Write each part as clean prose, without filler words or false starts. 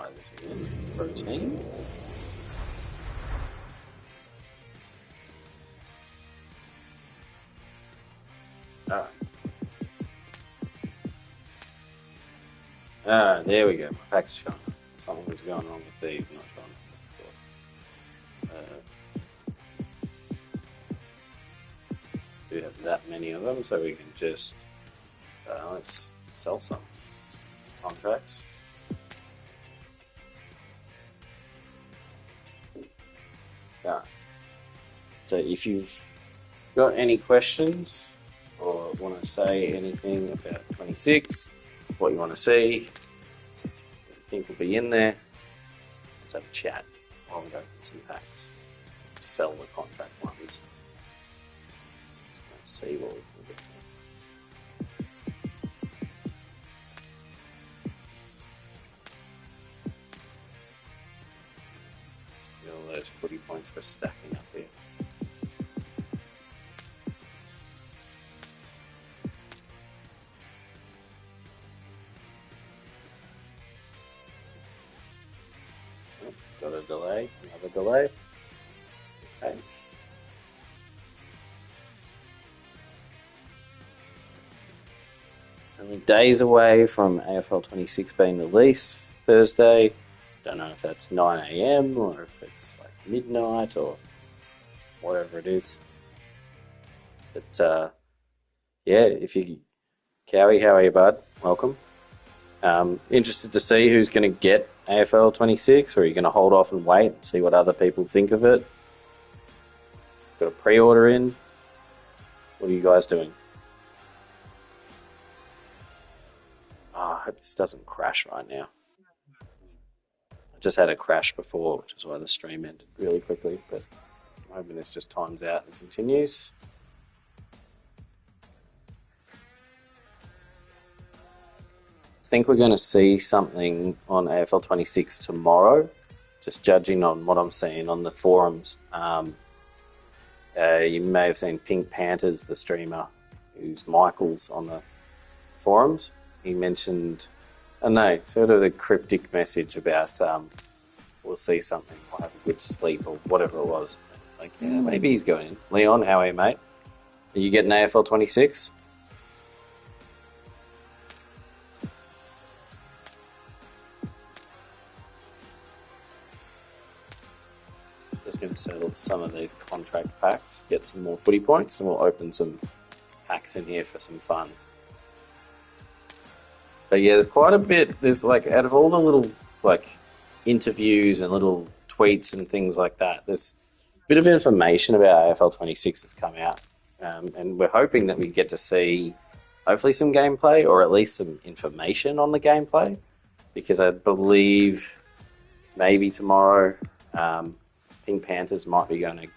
try this again. Protein. Alright. There we go. My pack's showing. Something was going on with these, not showing. We have that many of them, so we can just let's sell some contracts. So if you've got any questions or want to say anything about 26, what you want to see, what you think will be in there, let's have a chat while we go through some packs. Sell the contract ones. Just see what we can get. All those footy points for stacking up here. Got a delay, another delay. Okay. Only days away from AFL 26 being released, Thursday. Don't know if that's 9 AM or if it's like midnight or whatever it is. But yeah, if you, Cowie, how are you, bud? Welcome. Interested to see who's going to get AFL 26, or are you going to hold off and wait and see what other people think of it? Got a pre-order in? What are you guys doing? Oh, I hope this doesn't crash right now. I just had a crash before, which is why the stream ended really quickly, but I'm hoping this just times out and continues. I think we're going to see something on AFL 26 tomorrow, just judging on what I'm seeing on the forums. You may have seen Pink Panthers, the streamer, who's Michael's on the forums. He mentioned, sort of a cryptic message about we'll see something, we'll have a good sleep or whatever it was. It's like, yeah, maybe he's going in. Leon, how are you, mate? Are you getting AFL 26? Just going to settle some of these contract packs, get some more footy points, and we'll open some packs in here for some fun. But yeah, there's quite a bit. There's like, out of all the little like interviews and little tweets and things like that, there's a bit of information about AFL 26 that's come out, and we're hoping that we get to see hopefully some gameplay or at least some information on the gameplay, because I believe maybe tomorrow. Pink Panthers might be going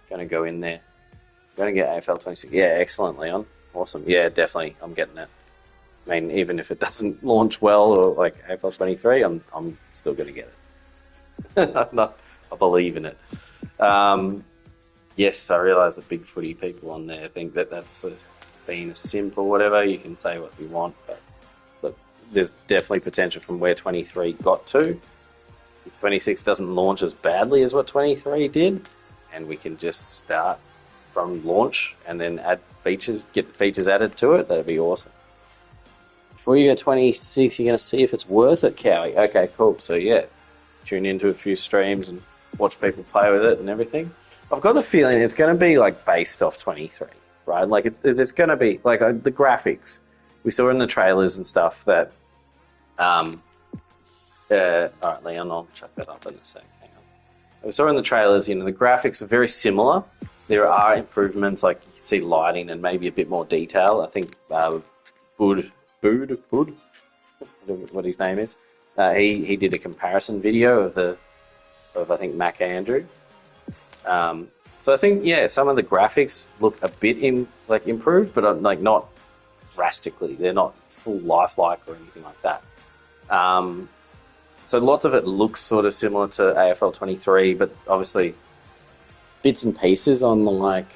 to go in there. Going to get AFL 26. Yeah, excellent, Leon. Awesome. Yeah, definitely. I'm getting it. I mean, even if it doesn't launch well or like AFL 23, I'm still going to get it. I believe in it. Yes, I realise that big footy people on there think that that's being a simp or whatever. You can say what you want, but there's definitely potential from where 23 got to. 26 doesn't launch as badly as what 23 did, and we can just start from launch and then add features, get features added to it. That'd be awesome. Before you get 26, you're going to see if it's worth it, Cowie. Okay, cool. So yeah, tune into a few streams and watch people play with it and everything. I've got the feeling it's going to be like based off 23, right? Like there's going to be like the graphics we saw in the trailers and stuff that. All right, Leon, I'll chuck that up in a sec. Hang on. We saw in the trailers, the graphics are very similar. There are improvements, like you can see lighting and maybe a bit more detail. I think Bud, what his name is, he did a comparison video of I think Mac Andrew. So I think some of the graphics look a bit improved, but like not drastically. They're not full lifelike or anything like that. So lots of it looks sort of similar to AFL 23, but obviously bits and pieces on the like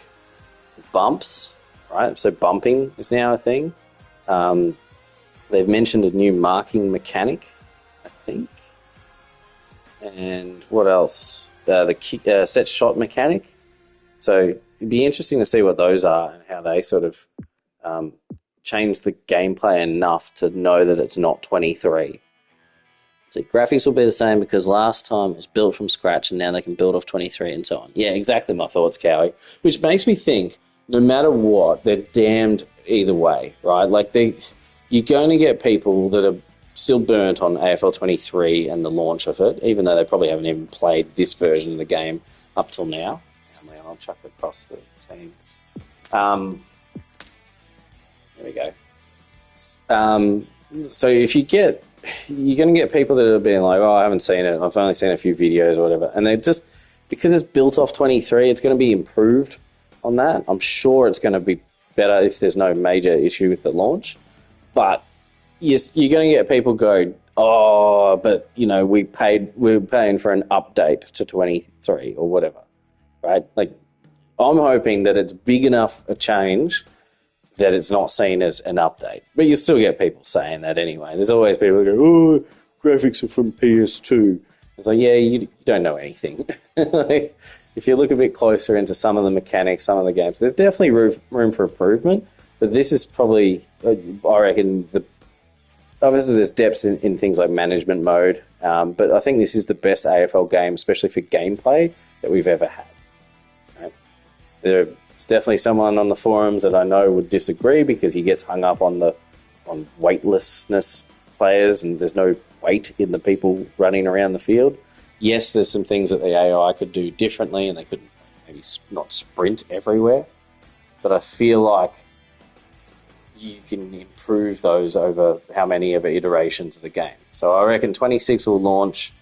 bumps, right? So bumping is now a thing. They've mentioned a new marking mechanic, I think. And what else? The set shot mechanic. So it'd be interesting to see what those are and how they sort of change the gameplay enough to know that it's not 23. So graphics will be the same because last time it was built from scratch and now they can build off 23 and so on. Yeah, exactly my thoughts, Cowie. Which makes me think, no matter what, they're damned either way, right? Like you're going to get people that are still burnt on AFL 23 and the launch of it, even though they probably haven't even played this version of the game up till now. I'll chuck it across the team. There we go. So if you're going to get people that are being like, oh, I haven't seen it. I've only seen a few videos or whatever. And they're just, because it's built off 23, it's going to be improved on that. I'm sure it's going to be better if there's no major issue with the launch. But yes, you're going to get people go, oh, but, we're paying for an update to 23 or whatever, right? Like, I'm hoping that it's big enough a change that it's not seen as an update. But you still get people saying that anyway. There's always people who go, oh, graphics are from PS2. It's like, yeah, you don't know anything. Like, if you look a bit closer into some of the mechanics, some of the games, there's definitely room for improvement. But this is probably, I reckon, obviously there's depths in things like management mode. But I think this is the best AFL game, especially for gameplay, that we've ever had. Right? There's definitely someone on the forums that I know would disagree because he gets hung up on weightlessness players and there's no weight in the people running around the field. Yes, there's some things that the AI could do differently and they could maybe not sprint everywhere, but I feel like you can improve those over how many ever iterations of the game. So I reckon 26 will launch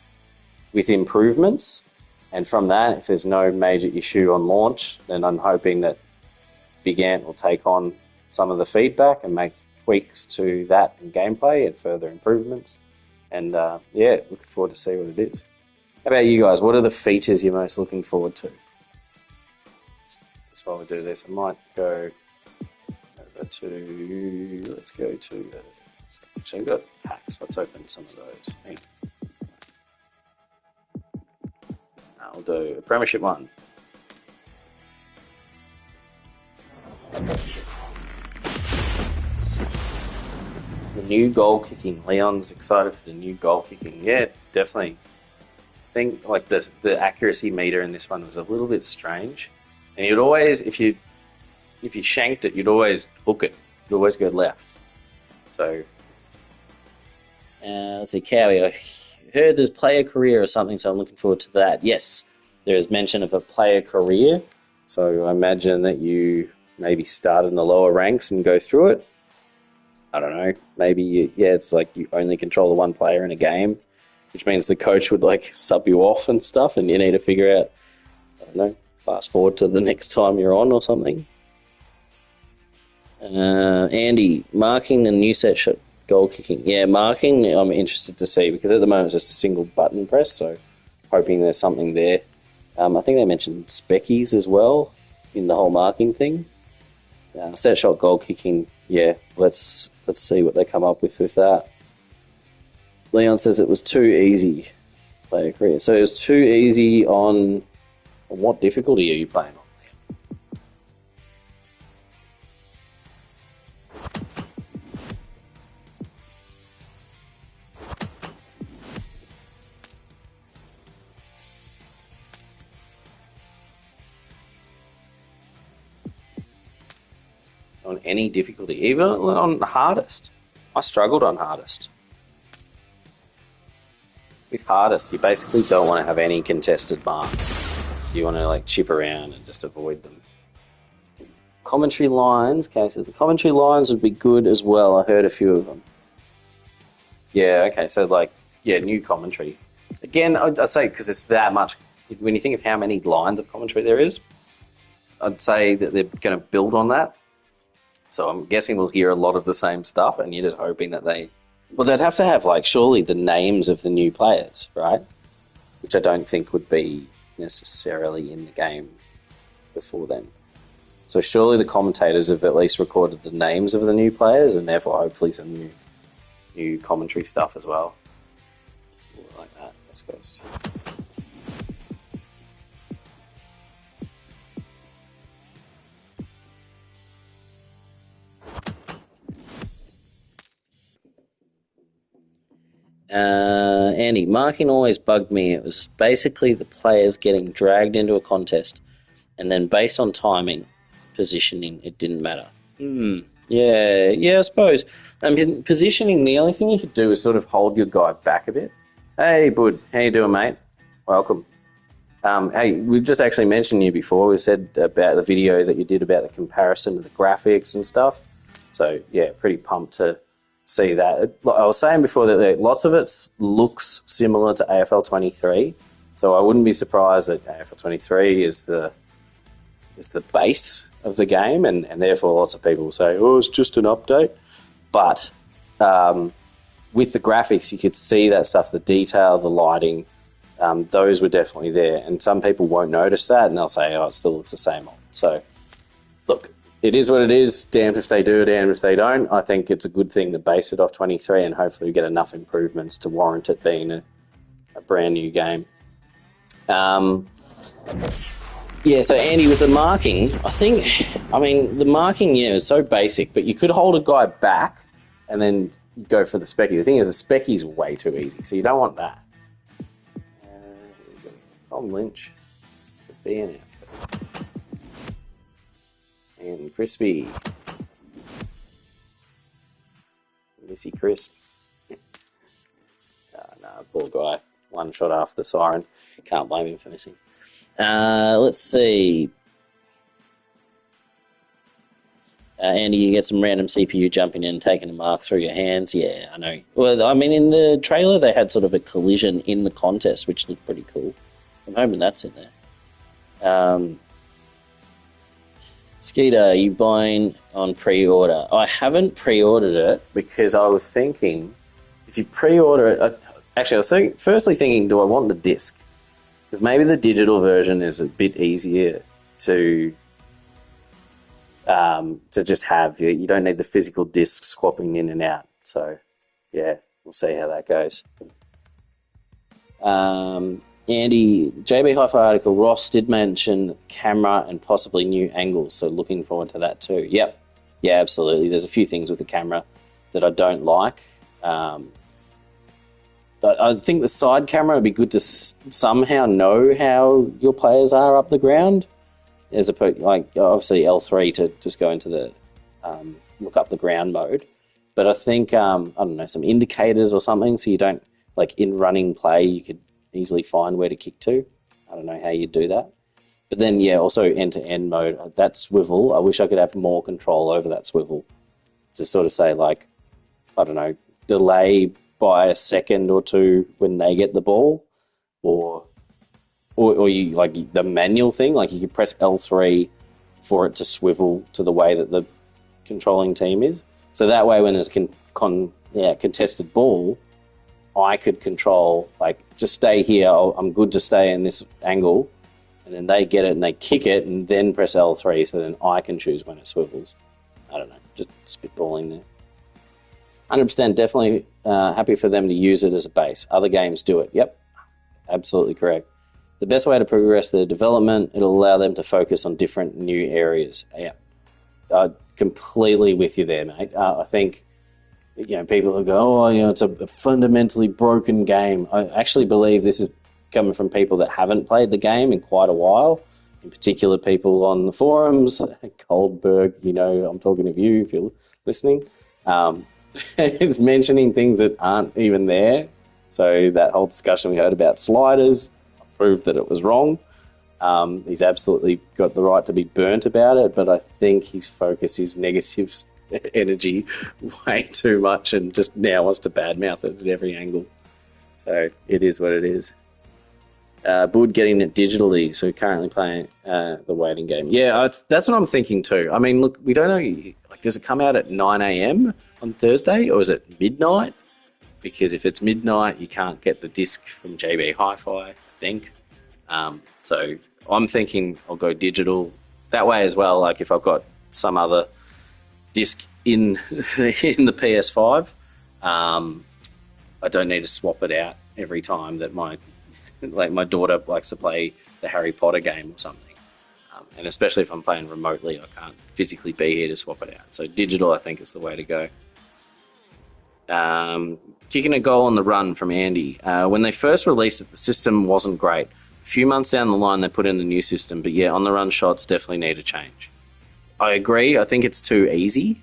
with improvements. And from that, if there's no major issue on launch, then I'm hoping that Big Ant will take on some of the feedback and make tweaks to that in gameplay and further improvements. And looking forward to see what it is. How about you guys? What are the features you're most looking forward to? Just while we do this, I might go over to, let's go to, actually I've got packs. Let's open some of those. Hang on. I'll do a Premiership one. The new goal kicking. Leon's excited for the new goal kicking. Yeah, definitely. I think like the accuracy meter in this one was a little bit strange. And you'd always, if you shanked it, you'd always hook it. You'd always go left. So, let's see, Cowie, I heard there's player career or something, so I'm looking forward to that. Yes, there is mention of a player career. So I imagine that you maybe start in the lower ranks and go through it. I don't know. Maybe, it's like you only control the one player in a game, which means the coach would like sub you off and stuff, and you need to figure out, I don't know, fast forward to the next time you're on or something. Andy, marking the new set shot goal kicking. Yeah, marking I'm interested to see because at the moment it's just a single button press, so hoping there's something there. I think they mentioned speckies as well in the whole marking thing. Set shot goal kicking, yeah, let's see what they come up with that. Leon says it was too easy player career. So it was too easy on what difficulty are you playing on? On any difficulty, even on the hardest. I struggled on hardest. With hardest, you basically don't want to have any contested marks. You want to like chip around and just avoid them. Commentary lines, cases. The commentary lines would be good as well. I heard a few of them. Yeah, okay, so like, new commentary. Again, I'd say because it's that much, when you think of how many lines of commentary there is, I'd say that they're going to build on that. So I'm guessing we'll hear a lot of the same stuff, and you're just hoping that they'd have to have, like, surely the names of the new players, right? Which I don't think would be necessarily in the game before then. So surely the commentators have at least recorded the names of the new players, and therefore hopefully some new commentary stuff as well. Like that. West Coast. Andy, marking always bugged me. It was basically the players getting dragged into a contest, and then based on timing, positioning, it didn't matter. Yeah, I suppose. Positioning, the only thing you could do is sort of hold your guy back a bit. Hey, Bud, how you doing, mate? Welcome. Hey, we just actually mentioned you before. We said about the video that you did about the comparison of the graphics and stuff. So, yeah, pretty pumped to see that. I was saying before that lots of it looks similar to AFL 23. So I wouldn't be surprised that AFL 23 is the base of the game, and therefore lots of people will say, oh, it's just an update. But with the graphics, you could see that stuff, the detail, the lighting, those were definitely there. And some people won't notice that, and they'll say, oh, it still looks the same old. So, look, it is what it is. Damned if they do, damned if they don't. I think it's a good thing to base it off 23, and hopefully we get enough improvements to warrant it being a brand new game. Yeah, so Andy, with the marking, the marking, is so basic, but you could hold a guy back and then go for the specky. The thing is, a specky is way too easy, so you don't want that. Tom Lynch, the BNF. And Crispy. Missy Crisp. Poor guy. One shot after the siren. Can't blame him for missing. Let's see. Andy, you get some random CPU jumping in, taking a mark through your hands. Yeah, I know. Well, I mean, in the trailer, they had sort of a collision in the contest, which looked pretty cool. I'm hoping that's in there. Skeeter, you buying on pre-order? I haven't pre-ordered it because I was thinking, if you pre-order it... I was firstly thinking, do I want the disc? Because maybe the digital version is a bit easier to just have. You don't need the physical disc swapping in and out. So, yeah, we'll see how that goes. Andy, JB Hi-Fi article, Ross did mention camera and possibly new angles, so looking forward to that too. Yep. Yeah, absolutely. There's a few things with the camera that I don't like. But I think the side camera would be good to somehow know how your players are up the ground, as opposed, like, obviously L3 to just go into the look up the ground mode. But I think, I don't know, some indicators or something, so you don't, like, in running play, you could easily find where to kick to. I don't know how you do that. But then, yeah, also end-to-end mode, that swivel, I wish I could have more control over that swivel. To sort of say, like, I don't know, delay by a second or two when they get the ball, or you, like, the manual thing, like you could press L3 for it to swivel to the way that the controlling team is. So that way when there's contested ball, I could control, like, just stay here, I'm good to stay in this angle, and then they get it and they kick it and then press L3, so then I can choose when it swivels. I don't know, just spitballing there. 100% definitely happy for them to use it as a base. Other games do it. Yep, absolutely correct. The best way to progress their development, it'll allow them to focus on different new areas. Yeah, completely with you there, mate. I think, people who go, it's a fundamentally broken game. I actually believe this is coming from people that haven't played the game in quite a while. In particular, people on the forums, Goldberg, I'm talking of you if you're listening. It's mentioning things that aren't even there. So that whole discussion we heard about sliders proved that it was wrong. He's absolutely got the right to be burnt about it, but I think his focus is negative energy way too much and just now wants to badmouth it at every angle. So it is what it is. Bud getting it digitally, so currently playing the waiting game. Yeah, that's what I'm thinking too. I mean, look, we don't know, like, does it come out at 9 a.m. on Thursday, or is it midnight? Because if it's midnight, you can't get the disc from JB Hi-Fi, I think. So I'm thinking I'll go digital. That way as well, like if I've got some other disc in the PS5, I don't need to swap it out every time that my daughter likes to play the Harry Potter game or something. And especially if I'm playing remotely, I can't physically be here to swap it out. So digital, I think, is the way to go. Kicking a goal on the run from Andy. When they first released it, the system wasn't great. A few months down the line, they put in the new system, but yeah, on the run shots definitely need a change. I agree. I think it's too easy.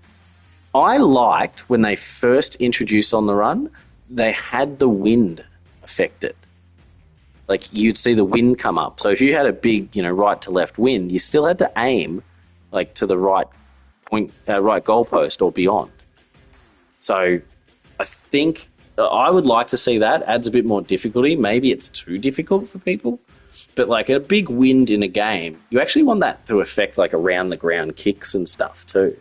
I liked when they first introduced on the run, they had the wind affected. Like you'd see the wind come up. So if you had a big, right to left wind, you still had to aim like to the right point, right goalpost or beyond. So I think I would like to see that. Adds a bit more difficulty. Maybe it's too difficult for people. But like a big wind in a game, you actually want that to affect like around the ground kicks and stuff too.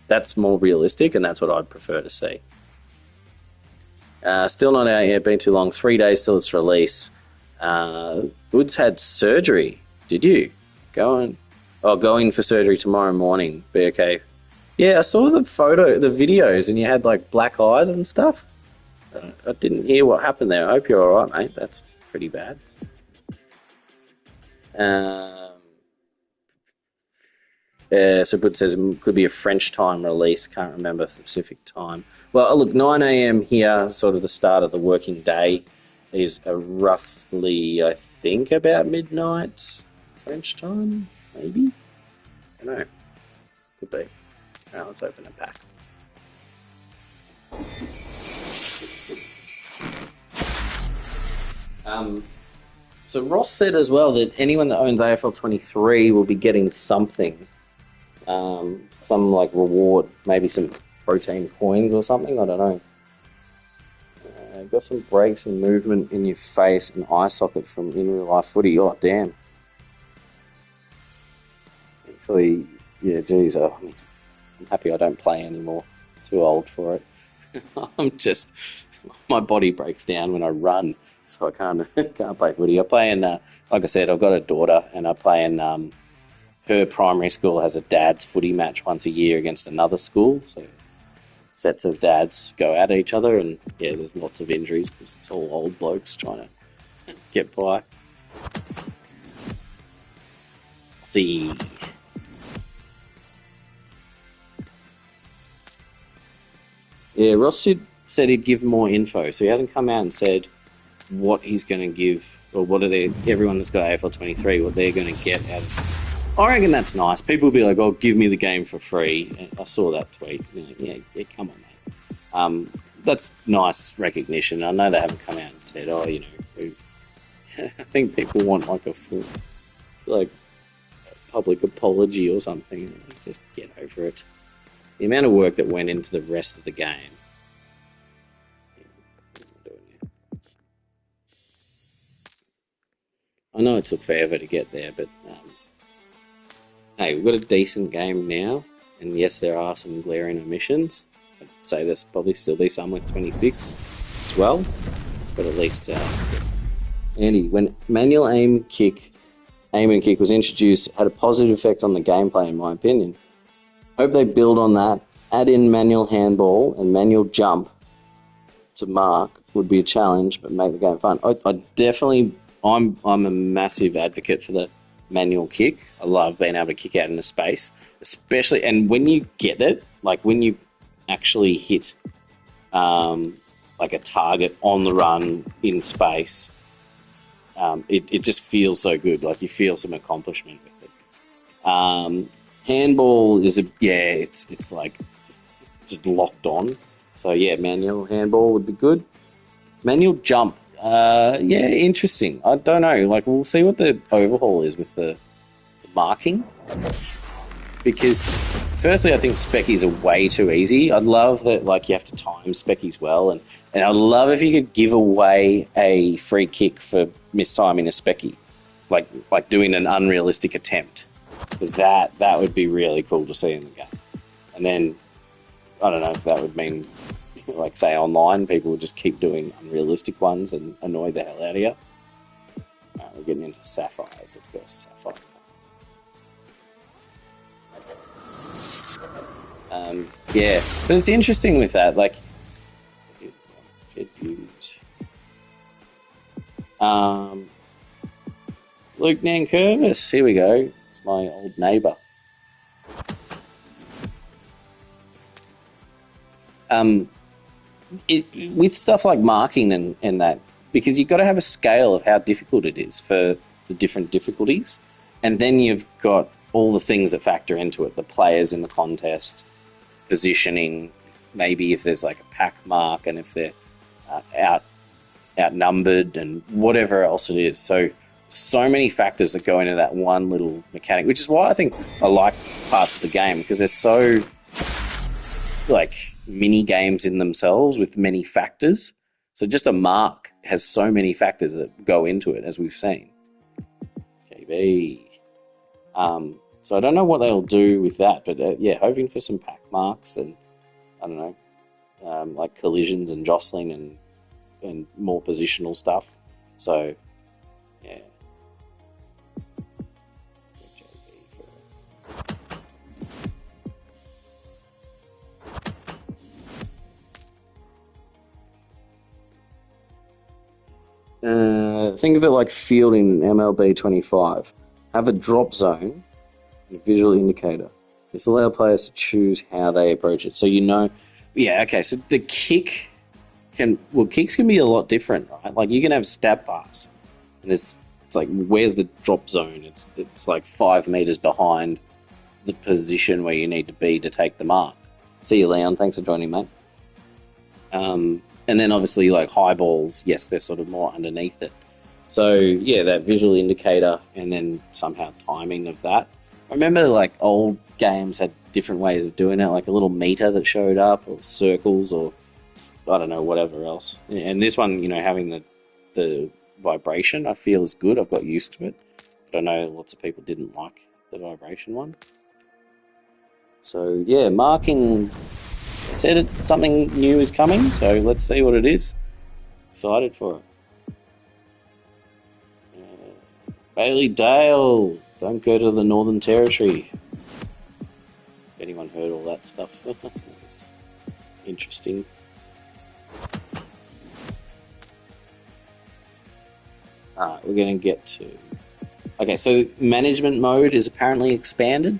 That's more realistic, and that's what I'd prefer to see. Still not out yet. Been too long. 3 days till its release. Woods had surgery. Did you go in for surgery tomorrow morning? Be okay. Yeah, I saw the videos, and you had like black eyes and stuff. I didn't hear what happened there. I hope you're all right, mate. That's pretty bad. So Bud says it could be a French time release. Can't remember the specific time. Well, look, 9 a.m. here, sort of the start of the working day, is roughly, I think, about midnight French time, maybe? I don't know. Could be. All right, let's open a pack. So Ross said as well that anyone that owns AFL 23 will be getting something. Some like reward, maybe some protein coins or something, I don't know. Got some breaks and movement in your face and eye socket from in real life footy. Oh, damn. Actually, yeah, geez, I'm happy I don't play anymore. Too old for it. My body breaks down when I run, so I can't play footy. I play in, like I said, I've got a daughter, and I play in, her primary school has a dad's footy match once a year against another school, so sets of dads go at each other, and yeah, there's lots of injuries because it's all old blokes trying to get by. See. Yeah, Ross said he'd give more info, so he hasn't come out and said what he's going to give, or what everyone that's got AFL 23, what they're going to get out of this. I reckon that's nice. People will be like, "Oh, give me the game for free." And I saw that tweet. Like, yeah, come on, mate. That's nice recognition. I know they haven't come out and said, "Oh, I think people want like a full, like, public apology or something." Just get over it. The amount of work that went into the rest of the game. I know it took forever to get there, but hey, we've got a decent game now, and yes, there are some glaring omissions. I'd say there's probably still be some with 26 as well, but at least Andy, when manual aim and kick was introduced, it had a positive effect on the gameplay, in my opinion. Hope they build on that. Add in manual handball and manual jump to mark would be a challenge, but make the game fun. I'm a massive advocate for the manual kick. I love being able to kick out into space, especially, and when you get it, like when you actually hit like a target on the run in space, it just feels so good. Like you feel some accomplishment with it. Handball is it's like just locked on. So yeah, manual handball would be good. Manual jump. Interesting. I don't know. Like, we'll see what the overhaul is with the marking. Because, firstly, I think speckies are way too easy. I'd love that, like, you have to time speckies well. And I'd love if you could give away a free kick for mistiming a specky. Like doing an unrealistic attempt. Because that would be really cool to see in the game. And then, I don't know if that would mean, like, say, online, people would just keep doing unrealistic ones and annoy the hell out of you. We're getting into sapphires. Let's go sapphire. But it's interesting with that. Like, Um, Luke Nankervis, here we go. It's my old neighbour. With stuff like marking and that, because you've got to have a scale of how difficult it is for the different difficulties, and then you've got all the things that factor into it, the players in the contest, positioning, maybe if there's like a pack mark and if they're outnumbered and whatever else it is. So many factors that go into that one little mechanic, which is why I think I like parts of the game, because they're so like mini games in themselves with many factors. So just a mark has so many factors that go into it, as we've seen. JB. So I don't know what they'll do with that, but yeah, hoping for some pack marks and I don't know, like collisions and jostling and more positional stuff. So yeah. Think of it like fielding in MLB 25. Have a drop zone and a visual indicator. This allows players to choose how they approach it. So yeah, okay, so the kicks can be a lot different, right? Like you can have stab pass, and it's like, where's the drop zone? It's like 5 meters behind the position where you need to be to take the mark. See you, Leon. Thanks for joining, mate. And then obviously like high balls, yes, they're sort of more underneath it. So yeah, that visual indicator and then somehow timing of that. I remember like old games had different ways of doing it, like a little meter that showed up or circles or I don't know, whatever else. And this one, having the vibration I feel is good. I've got used to it. But I know lots of people didn't like the vibration one. So yeah, marking said something new is coming, so let's see what it is. Excited for it. Bailey Dale, don't go to the Northern Territory. If anyone heard all that stuff, it's interesting. Alright, we're going to get to... Okay, so management mode is apparently expanded.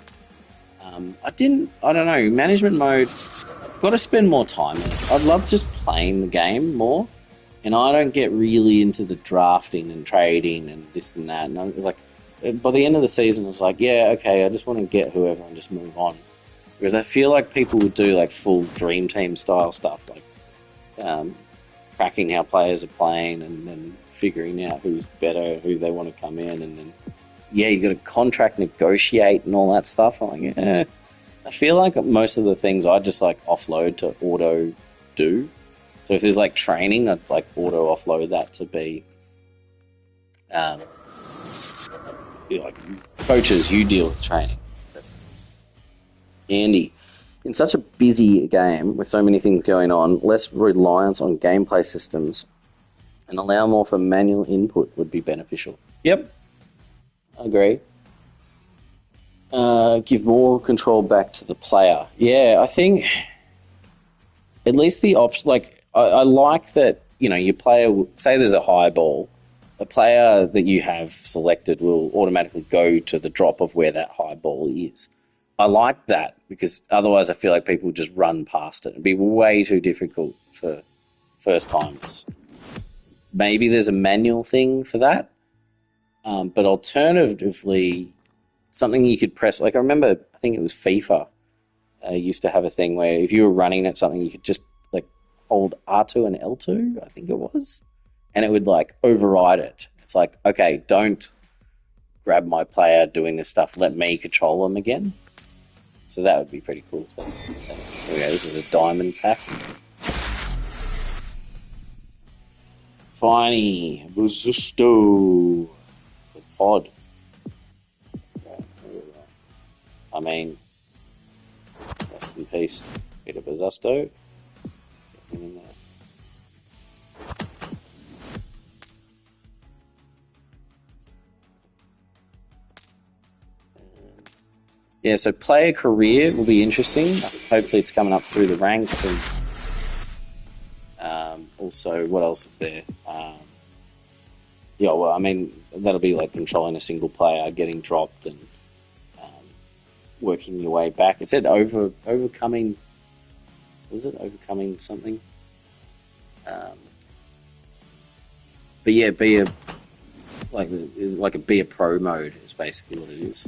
I don't know, management mode... I've got to spend more time in it. I'd love just playing the game more, and I don't get really into the drafting and trading and this and that. And by the end of the season, I was like, yeah, okay, I just want to get whoever and just move on, because I feel like people would do like full dream team style stuff, like tracking how players are playing and then figuring out who's better, who they want to come in, and then you got to contract negotiate and all that stuff. I'm like, yeah. I feel like most of the things I just like offload to auto do. So if there's like training, I'd like auto offload that to be like coaches, you deal with training. Andy, in such a busy game with so many things going on, less reliance on gameplay systems and allow more for manual input would be beneficial. Yep, I agree. Give more control back to the player. Yeah, I think at least the option, like, I like that, your player, say there's a high ball, the player that you have selected will automatically go to the drop of where that high ball is. I like that, because otherwise I feel like people just run past it. It'd be way too difficult for first timers. Maybe there's a manual thing for that, but alternatively, something you could press, like I remember, I think it was FIFA, used to have a thing where if you were running at something, you could just like hold R2 and L2, I think it was, and it would like override it. It's like, okay, don't grab my player doing this stuff, let me control them again. So that would be pretty cool. So, here we go, this is a diamond pack. Finey, Buzusto, the pod. I mean, rest in peace, Peter Buzusto. Get him in there. Yeah, so player career will be interesting. Hopefully it's coming up through the ranks, and also, what else is there? Yeah, well, I mean, that'll be like controlling a single player, getting dropped, and um, working your way back. It said overcoming. What was it overcoming something? Um, but yeah, be a like a be a pro mode is basically what it is.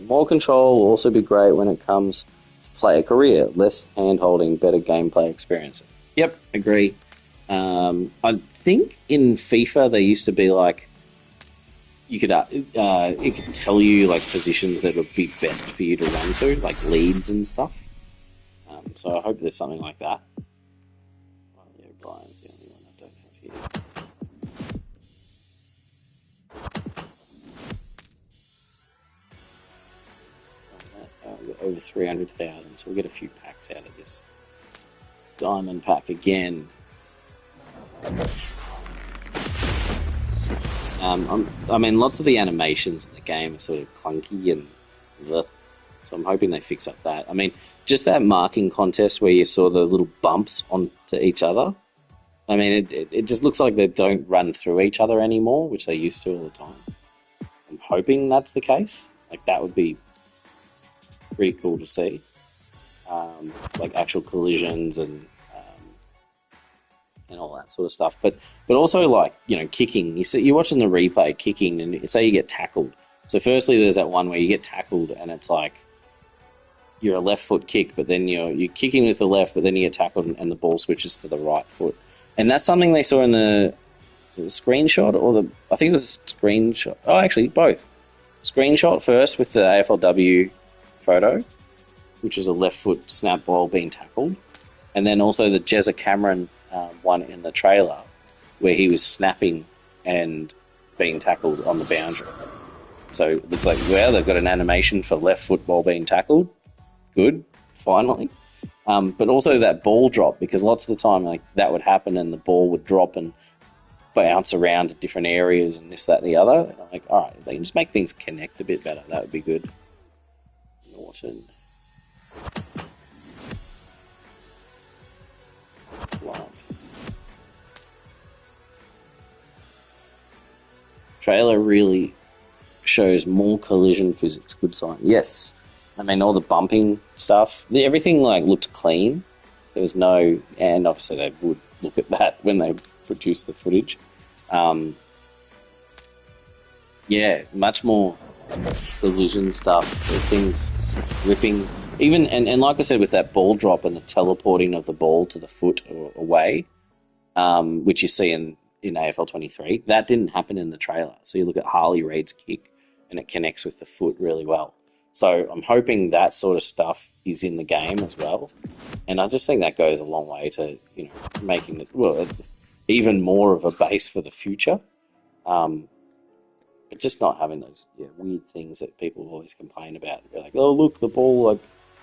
More control will also be great when it comes to player career. Less hand holding, better gameplay experience. Yep, agree. I think in FIFA there used to be like it could tell you like positions that would be best for you to run to, like leads and stuff. So I hope there's something like that. Oh, yeah, Brian's the only one I don't have here. So we've got over 300,000, so we'll get a few packs out of this diamond pack again. I mean, lots of the animations in the game are sort of clunky and ugh, so I'm hoping they fix up that. I mean, just that marking contest where you saw the little bumps onto each other. I mean, it just looks like they don't run through each other anymore, which they used to all the time. I'm hoping that's the case. Like, that would be pretty cool to see. Like actual collisions and all that sort of stuff. But also like kicking. You're watching the replay kicking, and say you get tackled. So firstly, there's that one where you get tackled, and it's like you're a left foot kick, but then you're kicking with the left, but then you get tackled, and the ball switches to the right foot. And that's something they saw in the screenshot, or I think it was a screenshot. Oh, actually, both. Screenshot first with the AFLW photo, which is a left foot snap ball being tackled, and then also the Jezza Cameron one in the trailer where he was snapping and being tackled on the boundary. So it looks like, well, they've got an animation for left football being tackled. Good, finally. But also that ball drop, because lots of the time like that would happen and the ball would drop and bounce around to different areas and this, that, and the other. And I'm like, all right, they can just make things connect a bit better. That would be good. Norton. Trailer really shows more collision physics. Good sign. Yes. I mean, all the bumping stuff, everything like looked clean. There was no, and obviously they would look at that when they produce the footage. Yeah, much more collision stuff, things ripping. Even, and like I said, with that ball drop and the teleporting of the ball to the foot or away, which you see in AFL 23, that didn't happen in the trailer. So you look at Harley Reid's kick and it connects with the foot really well. So I'm hoping that sort of stuff is in the game as well. And I just think that goes a long way to, making it, well, even more of a base for the future. But just not having those weird things that people always complain about. They're like, oh, look, the ball like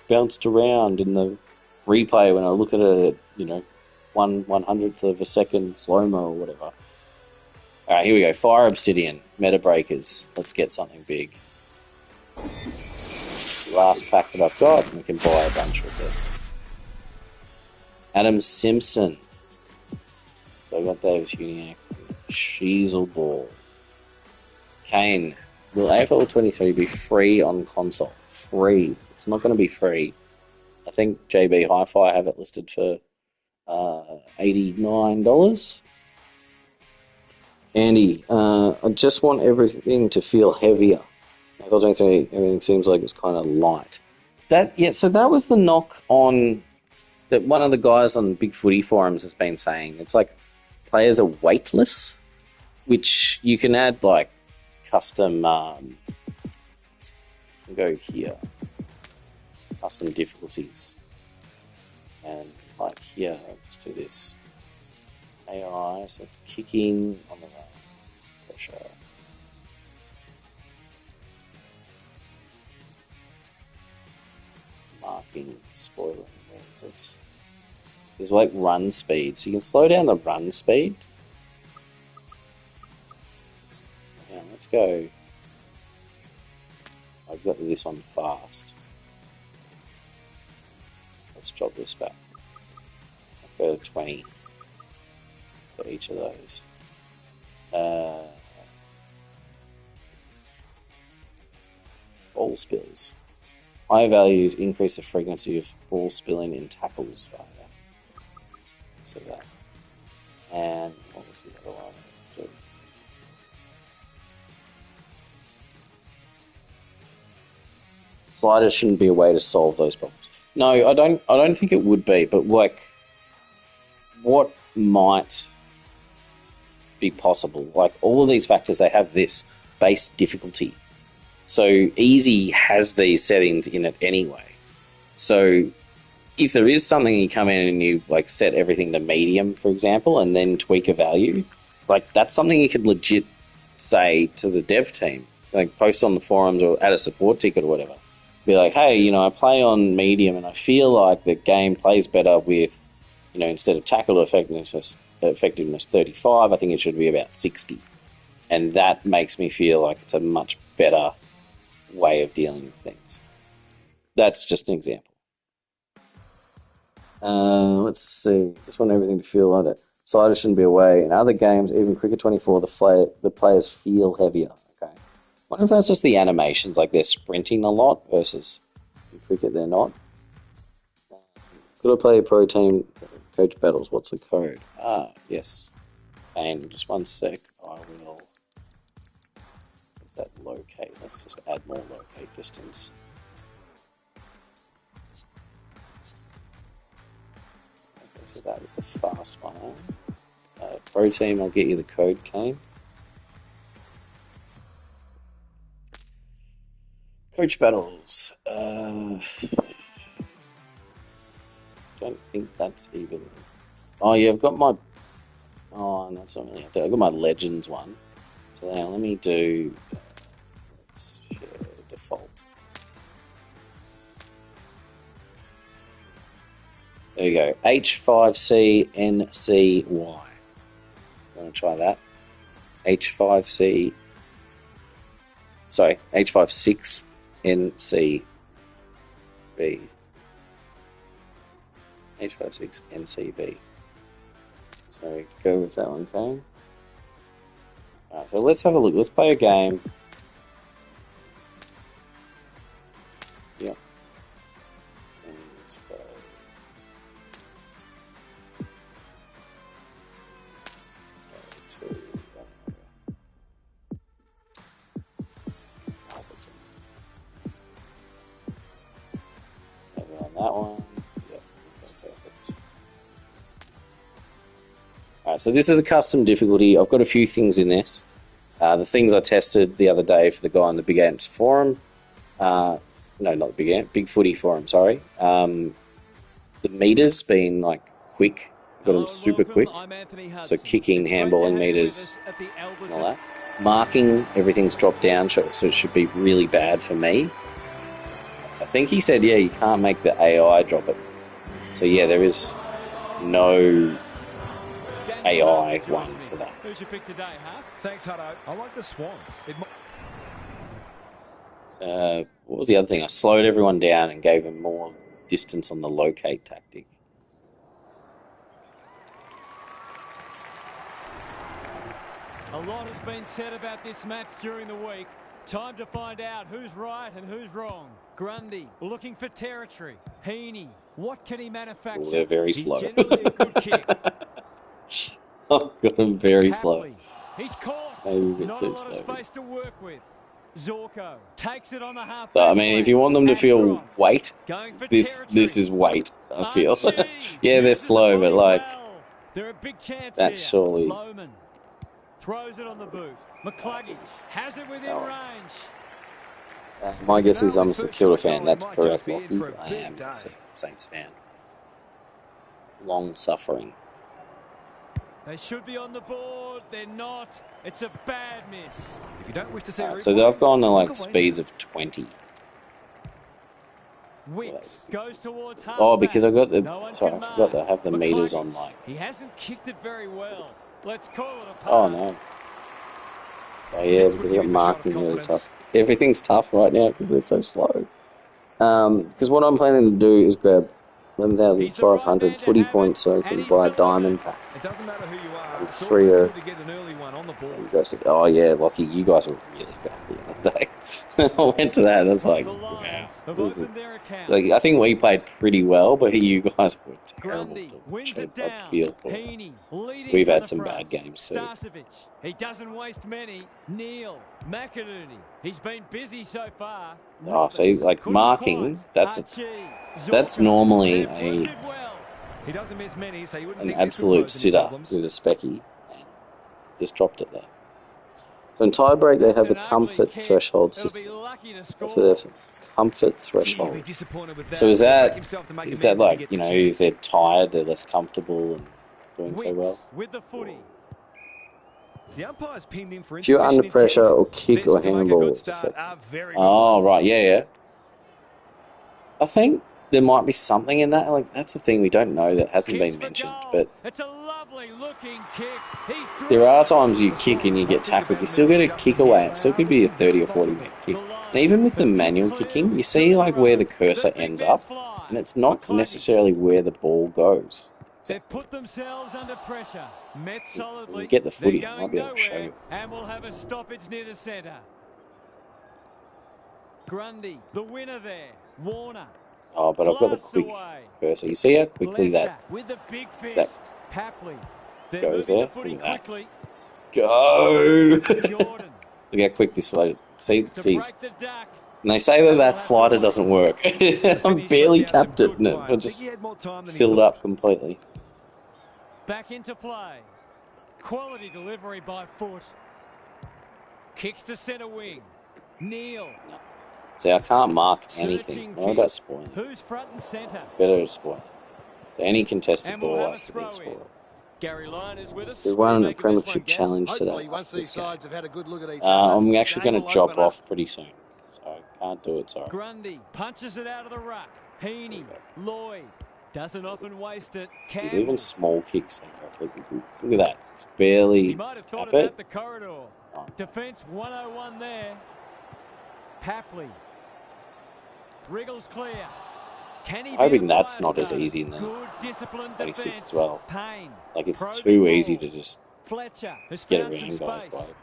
bounced around in the replay when I look at it, 1/100th of a second slow-mo or whatever. All right, here we go. Fire Obsidian, Meta Breakers. Let's get something big. Last pack that I've got, we can buy a bunch with it. Adam Simpson. So I've got Davis Uniac. Sheasel Ball. Kane. Will AFL 23 be free on console? Free. It's not going to be free. I think JB Hi-Fi have it listed for $89. Andy, I just want everything to feel heavier. AFL 23, everything seems like it's kind of light. So that was the knock on that one of the guys on Big Footy forums has been saying. It's like players are weightless, which you can add like custom. You can go here, custom difficulties, and like here, I'll just do this. AI, so it's kicking on the right. Pressure. Marking, spoiling. So there's like run speed, so you can slow down the run speed. Yeah, let's go. I've got this on fast. Let's drop this back. go to 20 for each of those. Ball spills. Higher values increase the frequency of ball spilling in tackles. Oh, yeah. So that. And what was the other one? Sliders shouldn't be a way to solve those problems. No, I don't think it would be. But like, what might be possible? Like all of these factors, they have this base difficulty. So easy has these settings in it anyway. So if there is something you come in and you like set everything to medium, for example, and then tweak a value, like that's something you could legit say to the dev team, like post on the forums or add a support ticket or whatever. Be like, hey, I play on medium and I feel like the game plays better with, instead of tackle effectiveness 35, I think it should be about 60. And that makes me feel like it's a much better way of dealing with things. That's just an example. Let's see. Just want everything to feel like it. Sliders shouldn't be away. In other games, even Cricket 24, the players feel heavier. Okay. I wonder if that's just the animations, like they're sprinting a lot versus in cricket they're not. Could I play a pro team coach battles? What's the code? Yes. And just one sec. I will. Is that locate? Let's just add more locate distance. Okay, so that was the fast one. Pro team, I'll get you the code, Kane. Coach battles. Don't think that's even. Oh yeah, I've got my. Oh, no, that's not really. I've got my Legends one. So now let me do. Let's share default. There you go. H5CNCY. Want to try that? H5C. Sorry, H56NCB. H56NCB. So go with that one, okay? Alright, so let's have a look. Let's play a game. Yep. And let's go. That one. Yep. Okay, perfect. Alright, so this is a custom difficulty. I've got a few things in this. The things I tested the other day for the guy on the Big Ants forum. No, not the Big Ant, Big Footy forum, sorry. The meters being like quick. Got them super quick. So kicking, handballing meters, and all that. Marking, everything's dropped down, so it should be really bad for me. I think he said, yeah, you can't make the AI drop it. So yeah, there is no AI one for that. Who's your pick today, huh? Thanks, Hutto. I like the Swans. What was the other thing? I slowed everyone down and gave them more distance on the locate tactic. A lot has been said about this match during the week. Time to find out who's right and who's wrong. Grundy looking for territory. Heaney, what can he manufacture? Oh, they're very slow. He's generally a good kick. I've got them very slow. He's caught. Maybe a bit Not too a lot slow. of space to work with. Zorko takes it on the half. So I mean, if you want them to feel weight, this is weight. I feel. Yeah, they're slow, but like there are big chances. that's surely. Lohman throws it on the boot. McCluggage has it within range. My guess is I'm a Secure fan. That's correct, Lockie. I am a Saints fan. Long suffering. They should be on the board. They're not. It's a bad miss. If you don't wish to see So they've gone to like speeds of 20. Wicks goes towards half. Oh, because I got the. Sorry, I forgot to have the meters on like. He hasn't kicked it very well. Let's call it a pass. Oh no. Oh yeah, because they got marking really tough. Everything's tough right now because they're so slow. Because what I'm planning to do is grab He's the right 11,500 man to footy have points, it, so I and can he's buy a delivered. diamond pack. It doesn't matter who you are. I'm It's always Freo. good to get an early one on the board. You guys, oh yeah, Lockie, you guys were really bad the other day. I went to that and I was like, The wow. Lions have This is, opened their account. like, I think we played pretty well, but you guys were terrible Grundy to wins watch it up down. field. Heaney leading We've from had the some front. bad games too. Starcevic, he doesn't waste many. Neil, McInerney, he's been busy so far. Oh, see, like couldn't marking, quite. that's Archie, that's Zorko, normally they've worked a it well. He doesn't miss many, so you wouldn't an think this would absolute pose any sitter problems. with a specky, and just dropped it there. So in tiebreak, they That's have the an ugly comfort kick. threshold It'll system. be lucky to score. So there's a comfort Gee, he'd threshold. be disappointed with that. So is He'll back that himself to make is that amends if he like, gets you a know, chance. if they're tired, they're less comfortable and doing so well? Wicks with the footy. The umpire's pinned him for If you're under insufficient pressure intent. or kick This or to make a handball, good it's start. effective. A very good Oh, one. right, yeah. I think there might be something in that. Like, that's the thing we don't know that hasn't Kicks been for mentioned. goal. But It's a lovely looking kick. He's there are drilled. times you kick and you get tackled. You still get a kick away. It still could be a 30 or 40 metre kick. And even with the manual kicking, you see like where the cursor ends up, and it's not necessarily where the ball goes. They've put themselves under pressure. Met solidly. When you get the footy, They're I going might be able to show nowhere, you. and we'll have a stoppage near the centre. Grundy, the winner there. Warner. Oh, but I've got the Blasts quick away. cursor. You see how quickly Lester that with the big fist. that Papley. They're goes moving there? the footy Look at that. quickly. Go! Jordan Look how quick this slide. See, to geez. break the duck. And they say that that slider doesn't work. I've barely tapped it and it just filled up completely. Back into play. Quality delivery by foot. Kicks to centre wing. Neil. See, I can't mark Searching anything. What kick. about spoiling? Who's front and centre? Better to spoil. So any contested And we'll ball have a has to be throw in. spoiled. Gary Lyon is with us. We What do you won a make of this one, premiership Gas? challenge today. Hopefully, once after these this game. sides have had a good look at each other, I'm actually game going to will drop open up. off pretty soon. So I can't do it, sorry. Grundy punches it out of the ruck. Heaney. Lloyd. Doesn't often waste it. There's Campbell. even small kicks. Look at that. Just barely He might have thought tap about it. the corridor. Oh. Defence 101 there. Papley. Wriggles clear. Can he Hoping be the that's fire not as starter? easy in the Good disciplined 26 defence. as well. Payne. Like, it's Probing too easy ball. to just Fletcher has get found some around guys space. by.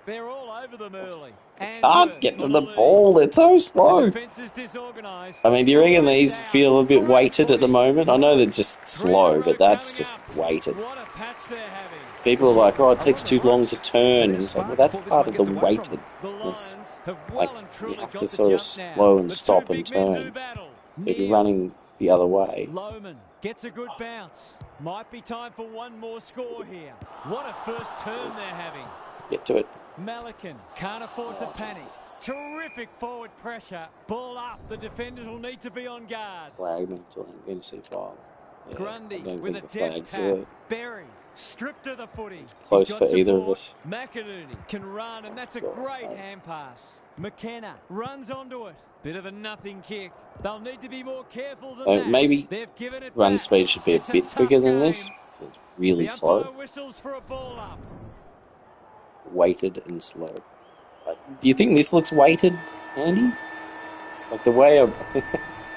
They're all over them early. Can't get to the ball. It's so The slow. defence is disorganised. I mean, do you reckon these feel a bit weighted at the moment? I know they're just slow, but that's just weighted. What a patch they're having. People are like, oh, it takes too long to turn. And it's like, well, that's part of the weighted. The It's Lions have like, well and you truly have got to the sort of jump now. slow and The two stop and big men do turn. battle. So if you're Neil. running the other way, Loman gets a good bounce. Might be time for one more score here. What a first turn they're having. get to it. Malikan can't afford to panic. Terrific forward pressure. Ball up. The defenders will need to be on guard. Flag mental and going to see file. Yeah, Grundy I don't with a think the deft flag's tap. there. Berry stripped to the footy. Close He's got for either of support. us. McInerney can run, and that's a great hand pass. McKenna runs onto it. Bit of a nothing kick. They'll need to be more careful than So that. maybe They've given it run back. speed should be a It's bit tough quicker than game. this. 'Cause it's really The slow. umpire whistles for a ball up. Weighted and slow. Do you think this looks weighted, Andy? Like the way I'm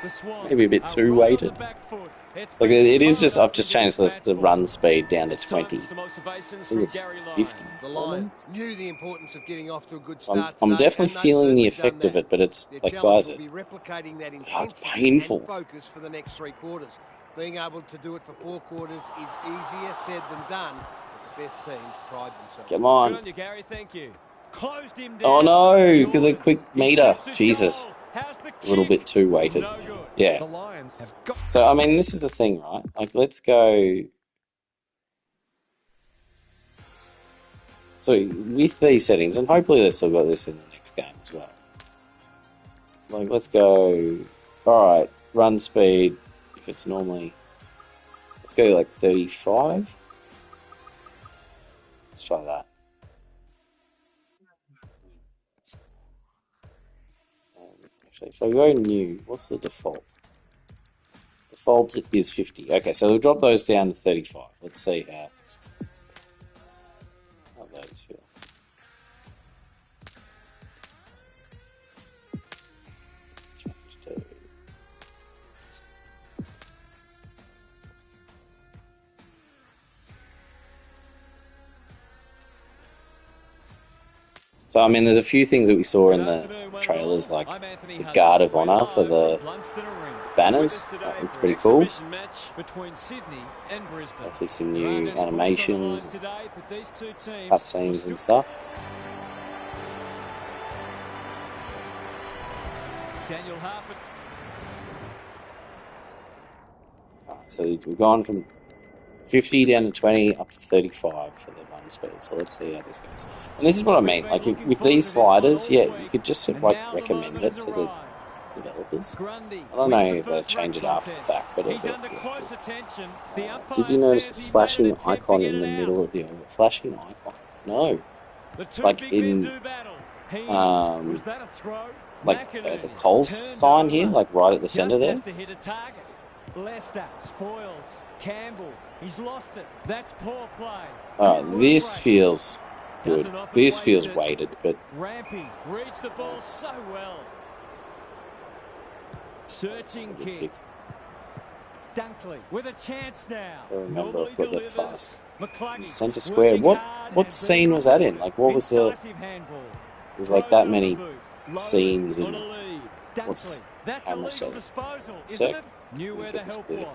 The Swans maybe a bit are too right on weighted. the back foot. It's Like been it is tied just. up I've just into changed this the match run ball. speed down to It's time 20. for some observations I think from it's Gary Lyon. 50. The Lions knew the importance of getting off to a good start I'm today, definitely and they've feeling the certainly effect done of that. it, but it's Their like, challenge guys, will be replicating that it's intensity painful. and focus for the next three quarters. Being able to do it for 4 quarters is easier said than done. But the best teams pride themselves. Come Good on. on you, Gary. Thank you. Closed him down. Oh no, because a Jordan. quick He meter. shoots his Jesus. goal. How's the A little kick? bit too weighted. No good. Yeah. The Lions have got... So, I mean, this is the thing, right? Like, let's go. So, with these settings, and hopefully they've still got this in the next game as well. Like, let's go. Alright, run speed. If it's normally. Let's go like 35. Let's try that. Actually, if I go new, what's the default? Default is 50. Okay, so we'll drop those down to 35. Let's see how those feel. Change to So, I mean, there's a few things that we saw in Good the afternoon, one trailers, and all. like I'm Anthony the Hudson. Guard of We're Honor for live the from Blunston Arena. banners. With us That today looks for pretty an cool. exhibition match between Sydney and Brisbane. Hopefully some There aren't new any points on the animations, line today, but these two teams cutscenes and stuff. Daniel Harford. So we've gone from 50 down to 20 up to 35 for the one speed. So let's see how this goes. And this is what I mean. Like with these sliders, yeah, you could just sort of like recommend it to the developers. I don't know if they change it after the fact, but He's it'll under be close cool. attention. The Did you notice the flashing icon in the middle of the oval? Flashing icon? No. Like in was that a throw? like the Coles sign here, like right at the centre there. To hit a target. Lester spoils. Campbell, he's lost it. That's poor play. This feels good. This feels weighted, but Rampy reads the ball so well. Searching kick. Dunkley with a chance now. I remember I've got that fast. McCluggey, Centre square. What scene was that in? Like, what was the? There's like that many scenes in. What's camera set? Sec. Knew where the help was.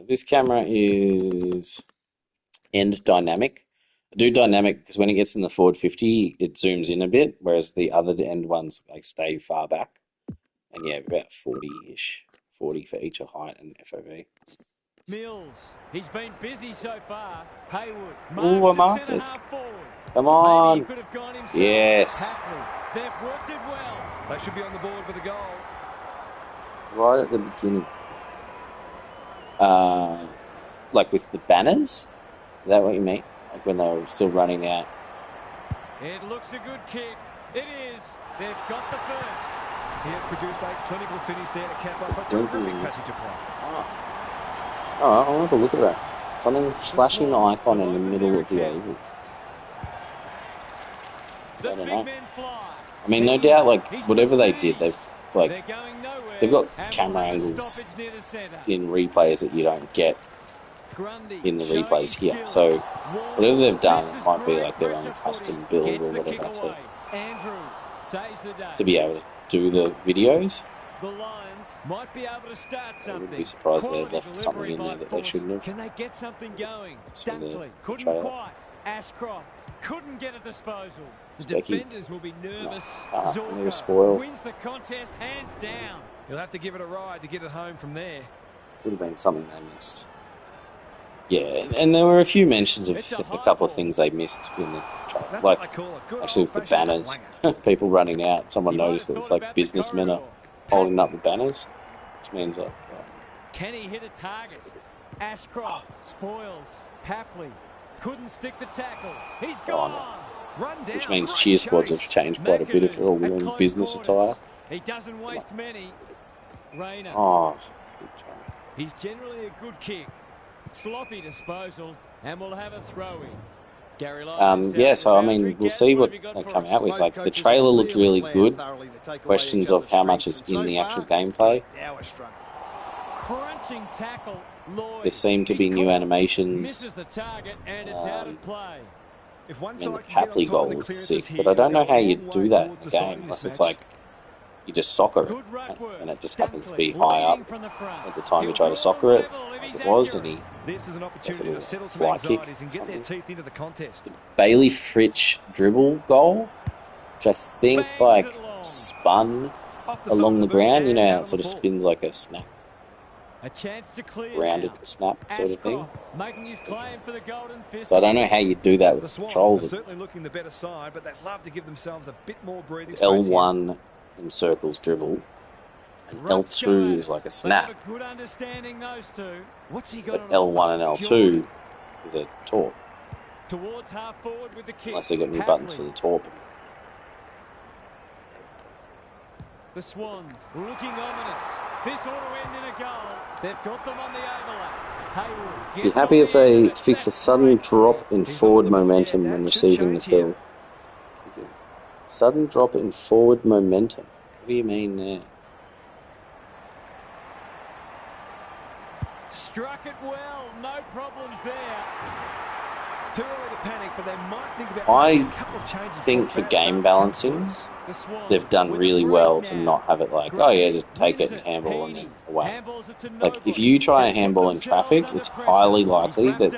This camera is end dynamic. I do dynamic because when it gets in the forward 50, it zooms in a bit, whereas the other end ones like stay far back. And yeah, about 40-ish. 40 for each of height and FOV. Mills, he's been busy so far. Haywood, I marked it. Come on. Yes. They've worked it well. They should be on the board with a goal. Right at the beginning. Like with the banners? Is that what you mean? Like when they were still running out? It looks a good kick. It is. They've got the first. He has produced a clinical finish there to cap off a terrific passenger play. Oh, I'll have a look at that. Something flashing the icon in the middle of the oval. I don't know. I mean, no doubt, like, whatever they did, they've got camera angles in replays that you don't get in the replays here. So, whatever they've done, it might be like their own custom build or whatever to be able to do the videos. The Lions might be able to start something. I wouldn't be surprised they had left something in there that they shouldn't have. Can they get something going? Dunkley couldn't quite. Ashcroft couldn't get a disposal. The defenders will be nervous. Zorko wins the contest hands down. He'll have to give it a ride to get it home from there. Would have been something they missed. Yeah, and there were a few mentions of a couple of things they missed in the trial. Like, actually with the banners, people running out, someone noticed that it's like businessmen are holding up the banners, which means like... Can he hit a target? Ashcroft spoils. Papley couldn't stick the tackle. He's gone. Which means cheer squads have changed quite a bit if they're all wearing business attire. He doesn't waste many. Rayner. Oh, he's generally a good kick. Sloppy disposal, and we'll have a throw-in. Yeah, so I mean, we'll see what they come out with. Like, the trailer looked really good. Questions of how much is in the actual gameplay. Crunching tackle. There seem to be new animations. Misses the target, and it's out of play. If one the Papley goal looks sick, but I don't know how you do that in the game unless it's like you just soccer it, and it just happens to be high up at the time you try to soccer it, like it was, and he gets a little fly kick. The Bailey Fritsch dribble goal, which I think like spun along the ground, you know how it sort of spins like a snap. A chance to clear rounded snap sort of thing. Making his claim for the golden fist. So I don't know how you do that with the controls. Are certainly looking the better side, but they'd love to give themselves a bit more breathing space. L1 in circles dribble, and L2 is like a snap. A good understanding those two. What's he got? But L1 and L2 is a torp. Towards half forward with the kick. Unless they got new buttons for the torp. The Swans looking ominous. This ought to end in a goal. They've got them on the overlap. Haywood. Be happy if they fix a sudden drop in forward momentum when receiving the kill. Sudden drop in forward momentum. What do you mean there? Struck it well. No problems there. too early to panic, but they might think about I making a couple of changes. think for game balancing, they've done really well to not have it like, oh yeah, just take it and handball and then away. Like, if you try a handball in traffic, it's highly likely that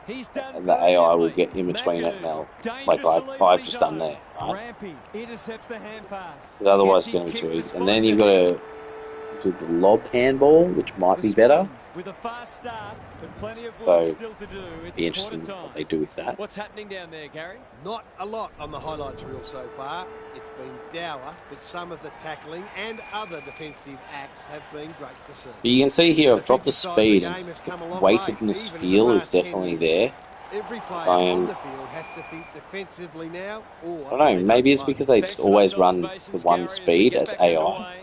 the AI will get in between it and they'll, like I've just done there, right? Because otherwise it's going to be too easy. And then you've got to do the lob handball, which might be better. So it'd be interesting what they do with that. What's happening down there, Gary? Not a lot on the highlights reel so far. It's been dour, but some of the tackling and other defensive acts have been great to see. But you can see here I've dropped the speed, and weightedness feel is definitely there. Every player on the field has to think defensively now, or I don't know, maybe it's because they just always run the one speed as AI.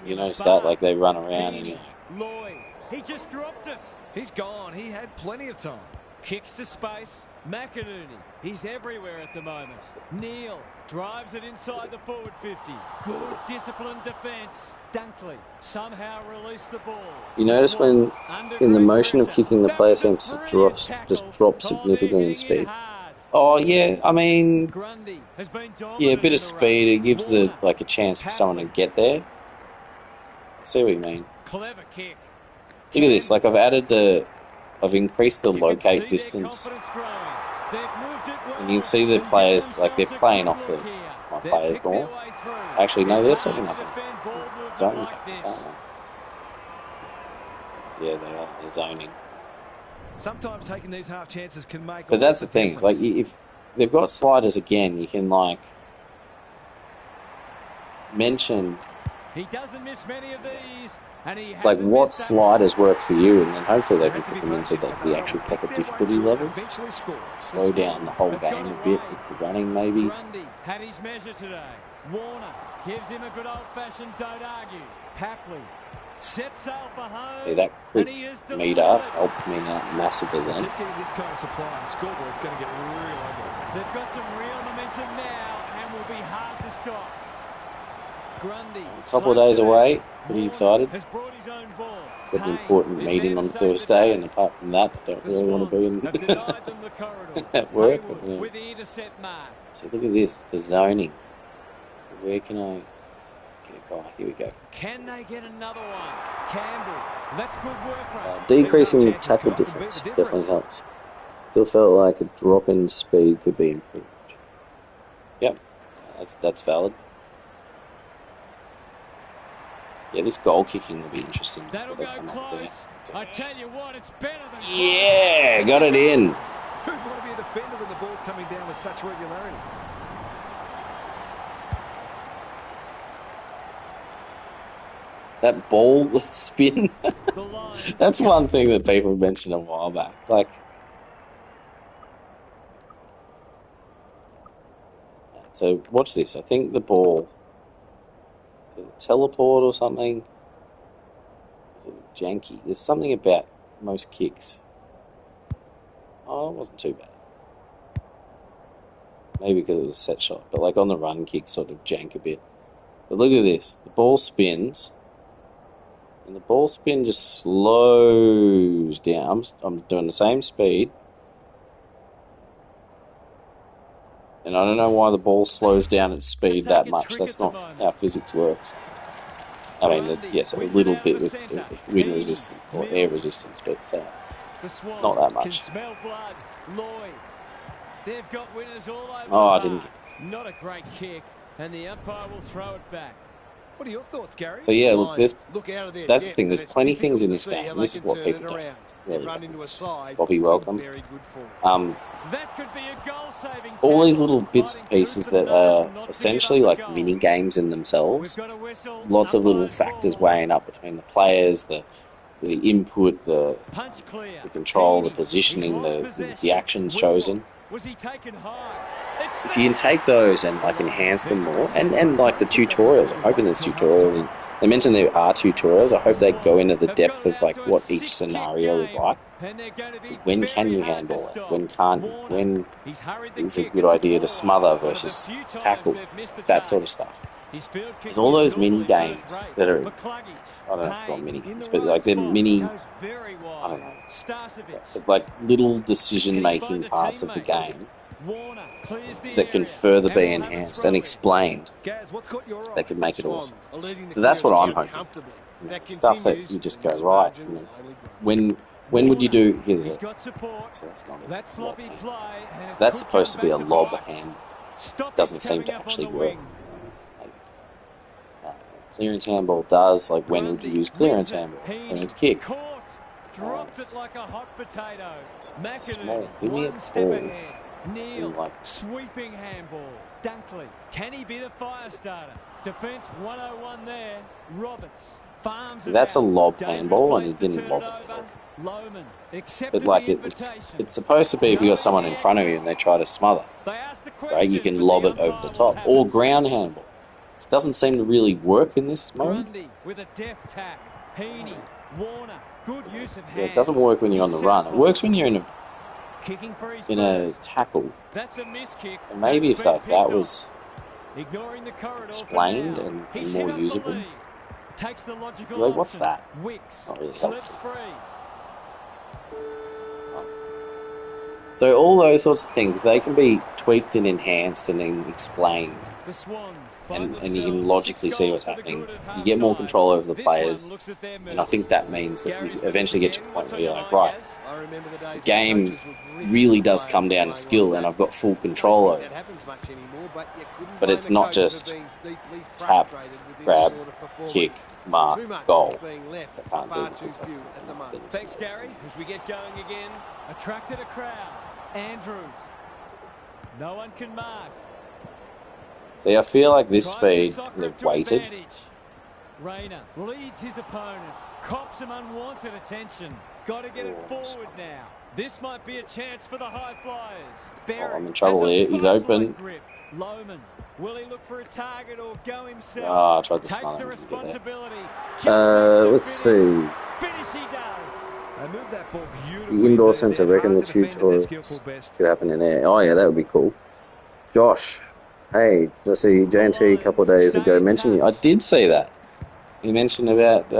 You notice that, like they run around and Lloyd, he just dropped it. He's gone. He had plenty of time. Kicks to space. McInerney, he's everywhere at the moment. Neal drives it inside the forward 50. Good disciplined defence. Dunkley somehow released the ball. You notice when, in the motion of kicking, the player seems to just drop significantly in speed. Oh yeah, I mean, yeah, a bit of speed. It gives the a chance for someone to get there. I see what you mean. Clever kick. Look at this. Like I've increased the locate distance, and you can see the players they're playing off my players' ball. Actually, no, they're setting up zoning. Yeah, they are. They're zoning. Sometimes taking these half chances can make. But that's the thing. It's like if they've got sliders again, you can mention. He doesn't miss many of these, and he like what sliders work for you, and then hopefully they can put them into the actual proper difficulty levels. Slow down the whole game a bit with the running, maybe. Grundy had his measure today. Warner gives him a good old-fashioned don't argue. Papley sets sail for home. See, that quick meter helped me out massively then. Keep getting this kind of supply on the scoreboard's going to get real ugly. They've got some real momentum now and will be hard to stop. Grundy. A couple of days away. Pretty excited. Has brought his own ball. Got an important meeting on Thursday, and apart from that, I don't really want to be in at work. With the intercept mark. So look at this, the zoning. So where can I get a guy? Here we go. Can they get another one? Campbell. That's good work rate. Decreasing the tackle difference definitely helps. Still felt like a drop in speed could be improved. Yep, that's valid. Yeah, this goal kicking will be interesting. That'll go close. I tell you what, it's better than yeah, got it in. Who'd want to be a defender when the ball's coming down with such regularity? That ball spin. That's one thing that people mentioned a while back. Like, so watch this. I think the ball. Does it teleport or something? Is it janky? There's something about most kicks. Oh, it wasn't too bad. Maybe because it was a set shot. But like on the run, kicks sort of jank a bit. But look at this. The ball spins. And the ball spin just slows down. I'm doing the same speed. And I don't know why the ball slows down its speed that much. That's not how physics works. I mean, yes, a little bit with wind resistance or air resistance, but not that much. Oh, I didn't. Not a great kick, and the umpire will throw it back. What are your thoughts, Gary? So yeah, look, that's the thing. There's plenty of things in this game. This is what people don't really Bobby Welcome. All these little bits and pieces that are essentially like mini games in themselves. Lots of little factors weighing up between the players, the input, the control, the positioning, the actions chosen. Was he taken high? If you can take those and like enhance them more, and like the tutorials, I'm hoping there's tutorials. And they mentioned there are tutorials. I hope they go into the depth of like what each scenario is like. So when can you handball it? When can't you? When is a good idea to smother versus tackle? That sort of stuff. There's all those mini games that are, I don't know if it's called mini games, but like they're mini, I don't know, like little decision-making parts of the game that can further be enhanced and explained. That can make it awesome. So that's what I'm hoping. Stuff that you just go, right, when would you do, here's it. So that's not a lob hand. That's supposed to be a lob hand. It doesn't seem to actually work. Clearance handball does, like when would you use clearance handball? Clearance kick. Dropped it like a hot potato. Small. Give me a ball. Neil, sweeping handball. Dunkley, can he be the fire starter? Defence 101 there. Roberts farms. That's a lob handball, and he didn't lob it. Loman, but like it's supposed to be if you got someone in front of you and they try to smother, right? You can lob it over the top or ground handball. It doesn't seem to really work in this mode. With a deft tap. Heaney, Warner, good use of hands. Yeah, it doesn't work when you're on the run. It works when you're in a tackle. That's a miss kick. And maybe if that was explained and more usable. Takes the logical like, what's that? Wicks not really slips free. So all those sorts of things, if they can be tweaked and enhanced and then explained, and you can logically see what's happening, you get more control over the players, and I think that means that you eventually get to a point where you're like, right, the game really does come down to skill, and I've got full control over it. But it's not just tap, grab, kick, mark, goal. I can't do this. Thanks, Gary. As we get going again, attracted a crowd. Andrews. No one can mark. See, I feel like this speed, they've waited. Rayner leads his opponent. Cops some unwanted attention. Got to get it forward now. This might be a chance for the high flyers. Oh, I'm in trouble here. He's open. Loman. Will he look for a target or go himself? Ah, I tried to Takes smile. the responsibility. Let's see. Finish he does. The indoor centre, reckon the tutorials could happen in there. Oh yeah, that would be cool. Josh, hey, I see J&T a couple of days ago mentioned you. I did see that. He mentioned about,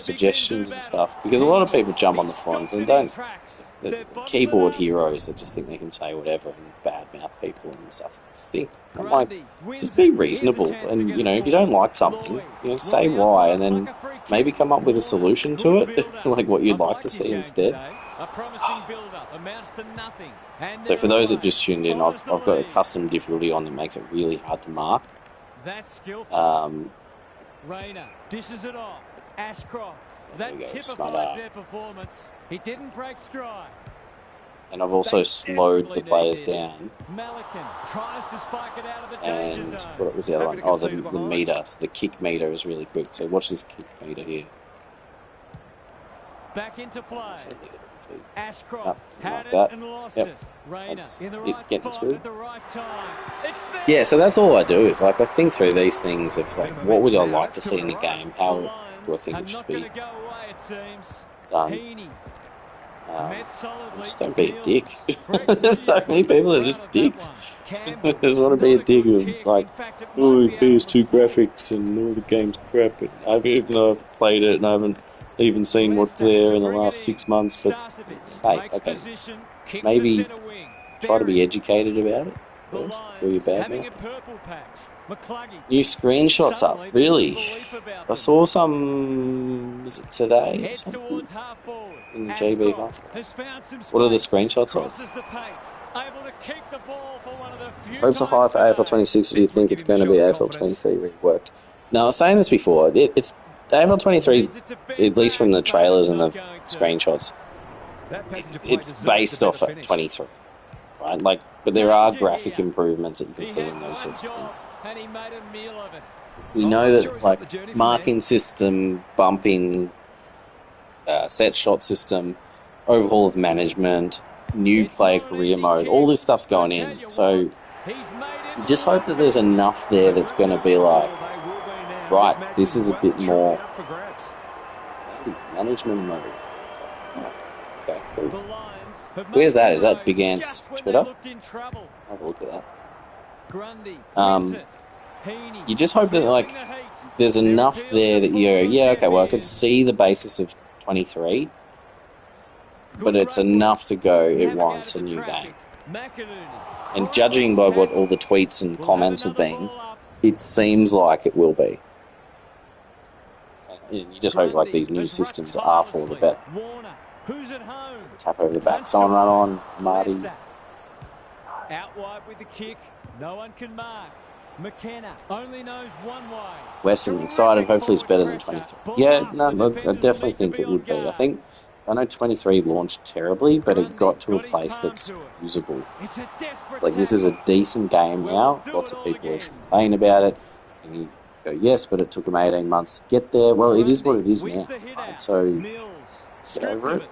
suggestions and stuff. Because a lot of people jump on the forums and don't, the keyboard heroes that just think they can say whatever and badmouth people and stuff. I'm like, just be reasonable. And, if you don't like something, say why and then maybe come up with a solution to it, like what you'd like to see instead. So for those that just tuned in, I've got a custom difficulty on that makes it really hard to mark. That's skillful. Rayner dishes it off. Ashcroft. That typifies their performance. He didn't break stride. And I've also slowed the players down. Melican tries to spike it out of the danger zone. What was the other one? Oh, the meter. So the kick meter is really quick. So watch this kick meter here. Back into play. Ashcroft like had that. it and lost Yep. it. Rayner in the It right gets spot good. at the right time. It's there. Yeah, so that's all I do is like I think through these things of like what would I like to see in the game? How do I think it should be done? Just don't be a dick. There's so many people that are just dicks. Just want to be a dick of like, oh, PS2 graphics and all the game's crap. Even though I've played it and I haven't even seen what's there in the last 6 months, but hey, okay, maybe try to be educated about it first before you badmouth. New screenshots up, really? I saw some, was it today or something? In the GB half. What are the screenshots of? Hopes are high for AFL 26. Do you think it's going to be AFL 23 reworked? Now, I was saying this before. It's AFL 23, at least from the trailers and the screenshots, it's based off at 23. Right? Like, but there are graphic improvements that you can see in those sorts of things. We know that, like, marking system, bumping, set shot system, overhaul of management, new player career mode. All this stuff's going in. So you just hope that there's enough there that's going to be like, right, this is a bit more management mode. So, okay, cool. Where's that? Is that Big Ant's Twitter? Have a look at that. You just hope that like there's enough there that you go, yeah, okay, well I could see the basis of 23, but it's enough to go, it warrants a new game. And judging by what all the tweets and comments have been, it seems like it will be. And you just hope like these new systems are for the better. Tap over the back, someone run on, Marty. Out wide with the kick, no one can mark. McKenna only knows one way. Weston excited, hopefully it's better than 23. Yeah, no, I definitely think it would be. I know 23 launched terribly, but it got to a place that's usable. Like, this is a decent game now. Lots of people are complaining about it. And you go, yes, but it took them 18 months to get there. Well, it is what it is now. Right? So, get over it.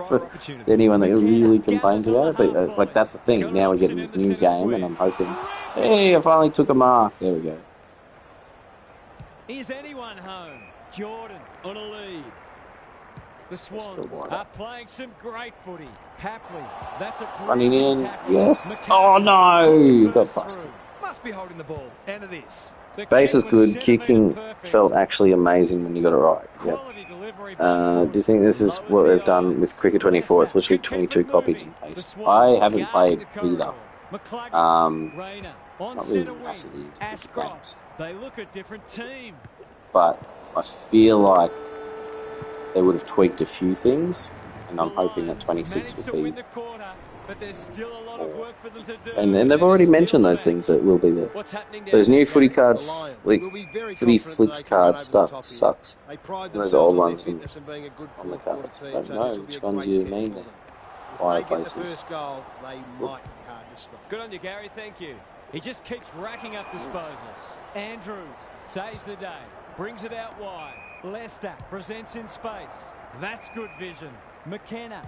For anyone that really complains about it. But, like, that's the thing. Now we're getting this new game, and I'm hoping, hey, I finally took a mark. There we go. Is anyone home? Jordan on a lead. The Swans are playing some great footy. Papley, that's a running in. Yes. Oh no! Got busted. Must be holding the ball, and it is. Base is good. Kicking felt actually amazing when you got it right. Yep. Do you think this is what they've done with Cricket 24? It's literally 22 copies and paste. I haven't played either. Not really massively into cricket games. They look a different team. But I feel like they would have tweaked a few things, and I'm hoping that 26 will be more. And they've already mentioned those things that will be there. Those new footy card, footy flicks card stuff sucks. Those old ones on the cards. I don't know which ones you mean there. Fireplaces. Good on you, Gary. Thank you. He just keeps racking up disposals. Andrews saves the day. Brings it out wide. Lester presents in space. That's good vision. McKenna.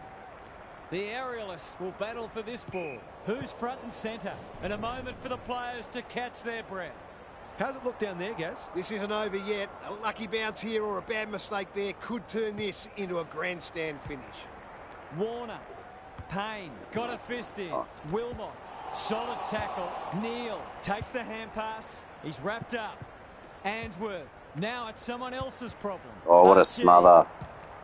The aerialist will battle for this ball. Who's front and centre? And a moment for the players to catch their breath. How's it look down there, Gaz? This isn't over yet. A lucky bounce here or a bad mistake there could turn this into a grandstand finish. Warner. Payne. Got a fist in. Wilmot. Solid tackle. Neal takes the hand pass. He's wrapped up. Answorth. Now it's someone else's problem. Oh, what a smother.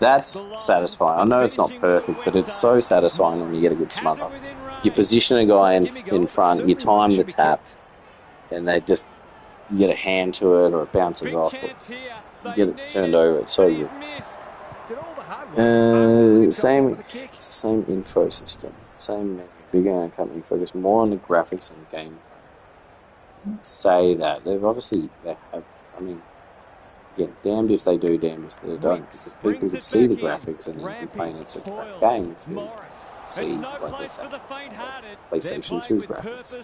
That's satisfying. I know it's not perfect, but it's so satisfying when you get a good smother. You position a guy in front, you time the tap, and they just, you get a hand to it or it bounces off, or you get it turned over. It's so good. Same info system, same menu. Bigger company focus more on the graphics and gameplay. Say that they have. I mean, yeah, damned if they do, damned if they don't. Because people could see the graphics and then complain it's a crap game if you see what they say. PlayStation 2 graphics.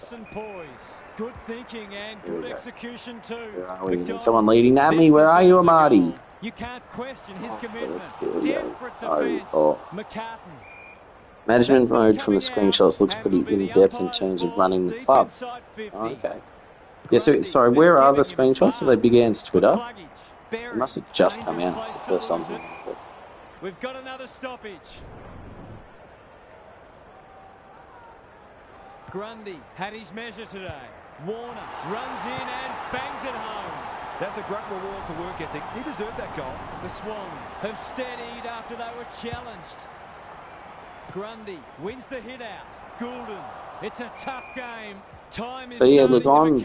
Good thinking and good execution too. Where are we? Someone leading at me. Where are you, Amadi? You can't question his commitment. Desperate defense. McCartan. Management mode from the screenshots looks pretty in-depth in terms of running the club. Oh, okay. Yeah, so, sorry, where are the screenshots? Are they Big Ant's Twitter? It must have just come out. It's the first time. We've got another stoppage. Grundy had his measure today. Warner runs in and bangs it home. That's a great reward for work ethic. He deserved that goal. The Swans have steadied after they were challenged. Grundy wins the hit out. Goulden. It's a tough game. Time is look, I'm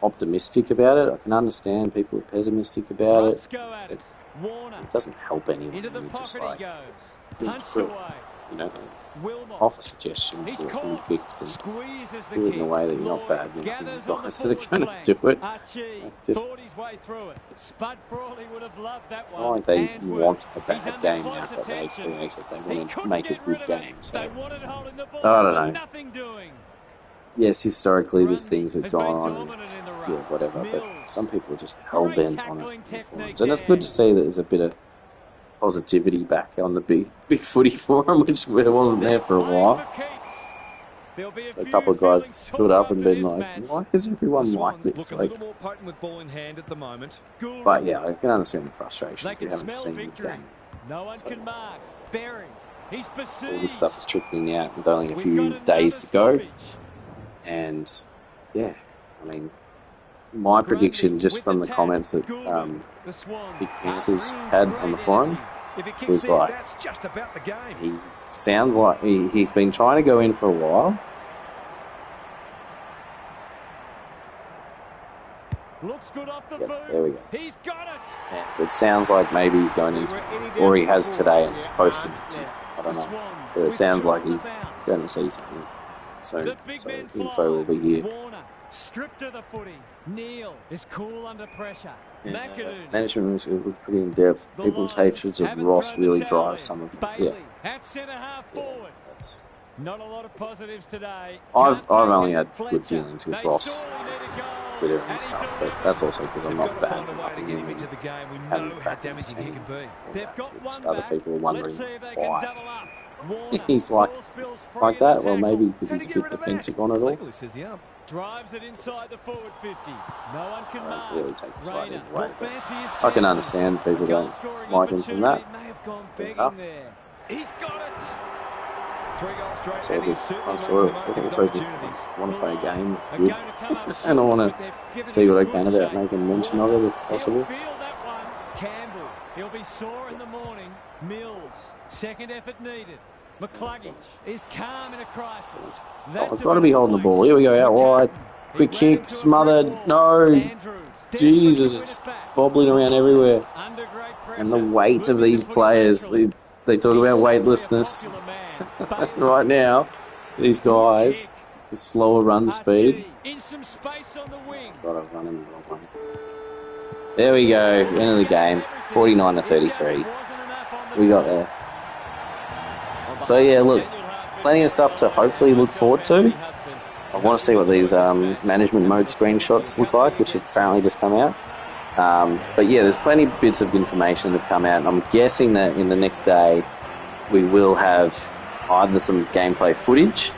optimistic about it. I can understand people are pessimistic about it. It doesn't help anyone. You just offer suggestions for it being fixed and do it in a way that you're not bad with the guys that are going to do it. It's not like they want a bad game now, but they create it. They want to make a good game. So I don't know. Yes, historically there's things that have gone on and whatever, but some people are just hell-bent on it. And it's good to see that there's a bit of positivity back on the big footy for him, which wasn't there for a while. So a couple of guys stood up and been like, why is everyone like this? Look a little more potent with ball in hand at the moment. But yeah, I can understand the frustration. We haven't seen the game. No one can mark. Berry. He's all this stuff is trickling out with only a few days to go. And yeah, I mean, my prediction just from the comments that Big Panthers had on the forum was like, he sounds like he's been trying to go in for a while. Looks good off the boot. There we go. He's got it. And it sounds like maybe he's going in, or he has today and he's posted it. I don't know. But it sounds like he's going to see something soon. So info will be here. Stripped of the footy. Neil is cool under pressure. Management was pretty in depth. People's hatreds of Ross really drive some of them. Yeah. At centre half forward. Not a lot of positives today. I've only had good dealings with Ross, Twitter and stuff, but that's also because I'm not bad enough in him and haven't backed his team. Which other people are wondering why he's like that. Well, maybe because he's a bit defensive on it all. Drives it inside the forward 50. No one can mark. Really take the side away. I can understand people don't like him from that. Enough. He's got it. So I think it's just want to play a game that's good, and I want to see what I can about making mention of it if possible. Campbell, he'll be sore in the morning. Mills, second effort needed. McCluggage is calm in a crisis. I've got to be holding the ball. Here we go, out wide. Quick kick, smothered. No. Jesus, it's bobbling around everywhere. And the weight of these players, they talk about weightlessness. Right now, these guys, the slower run speed. Got to run in the wrong way. There we go, end of the game, 49-33. We got there. So yeah, look, plenty of stuff to hopefully look forward to. I want to see what these management mode screenshots look like, which have apparently just come out. But yeah, there's plenty of bits of information that have come out, and I'm guessing that in the next day we will have either some gameplay footage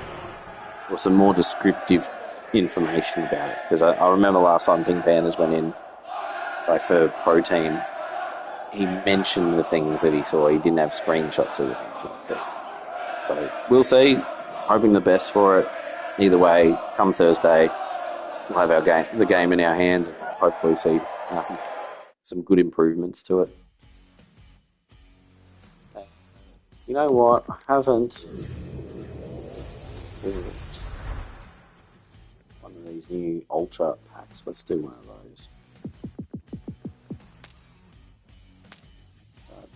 or some more descriptive information about it. Because I remember last time Pink Panthers went in, like for Pro Team, he mentioned the things that he saw. He didn't have screenshots of the things that he saw. So we'll see. Hoping the best for it. Either way, come Thursday, we'll have the game in our hands and hopefully see some good improvements to it. You know what? I haven't bought one of these new Ultra packs. Let's do one of those.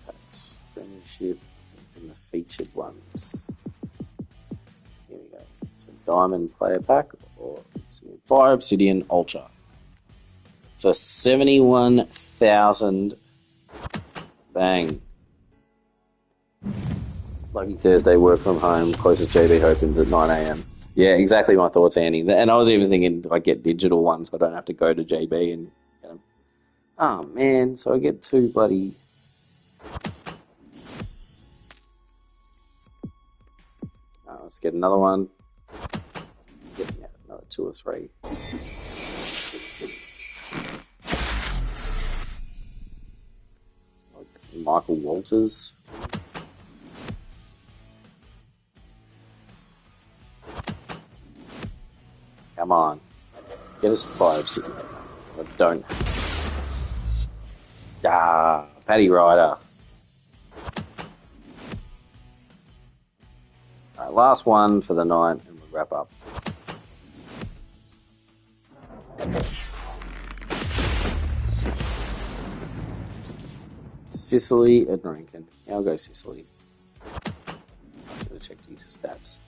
Packs, Premiership, and the featured ones. Here we go. So Diamond Player Pack or Fire Obsidian Ultra for 71,000. Bang. Lucky Thursday, work from home, closest JB opens at 9 a.m. Yeah, exactly my thoughts, Andy. And I was even thinking I get digital ones, so I don't have to go to JB and get them. Oh, man, so I get two bloody... let's get another one. Get another 2 or 3. Michael Walters. Come on. Get us a 5 sitting there. I don't. Paddy Ryder. Alright, last one for the night and we'll wrap up. Sicily and Rankin. Yeah, I'll go Sicily. I should have checked his stats.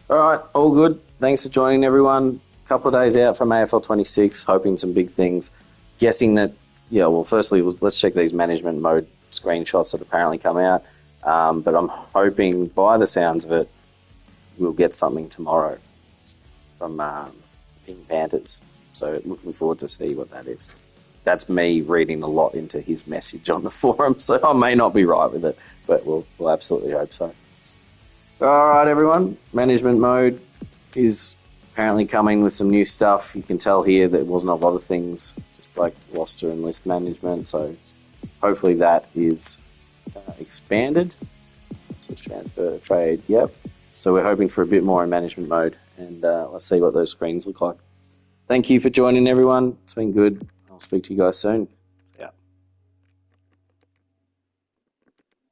Alright, all good. Thanks for joining, everyone. Couple of days out from AFL 26, hoping some big things. Guessing that, yeah, well, firstly, let's check these management mode screenshots that apparently come out. But I'm hoping, by the sounds of it, we'll get something tomorrow from Pink Panthers. So looking forward to see what that is. that's me reading a lot into his message on the forum, so I may not be right with it, but we'll absolutely hope so. All right, everyone. Management mode is apparently coming with some new stuff. You can tell here that it wasn't a lot of things, just like roster and list management, so hopefully that is expanded. So transfer, trade, yep. So we're hoping for a bit more in management mode, and let's see what those screens look like. Thank you for joining, everyone. It's been good. I'll speak to you guys soon.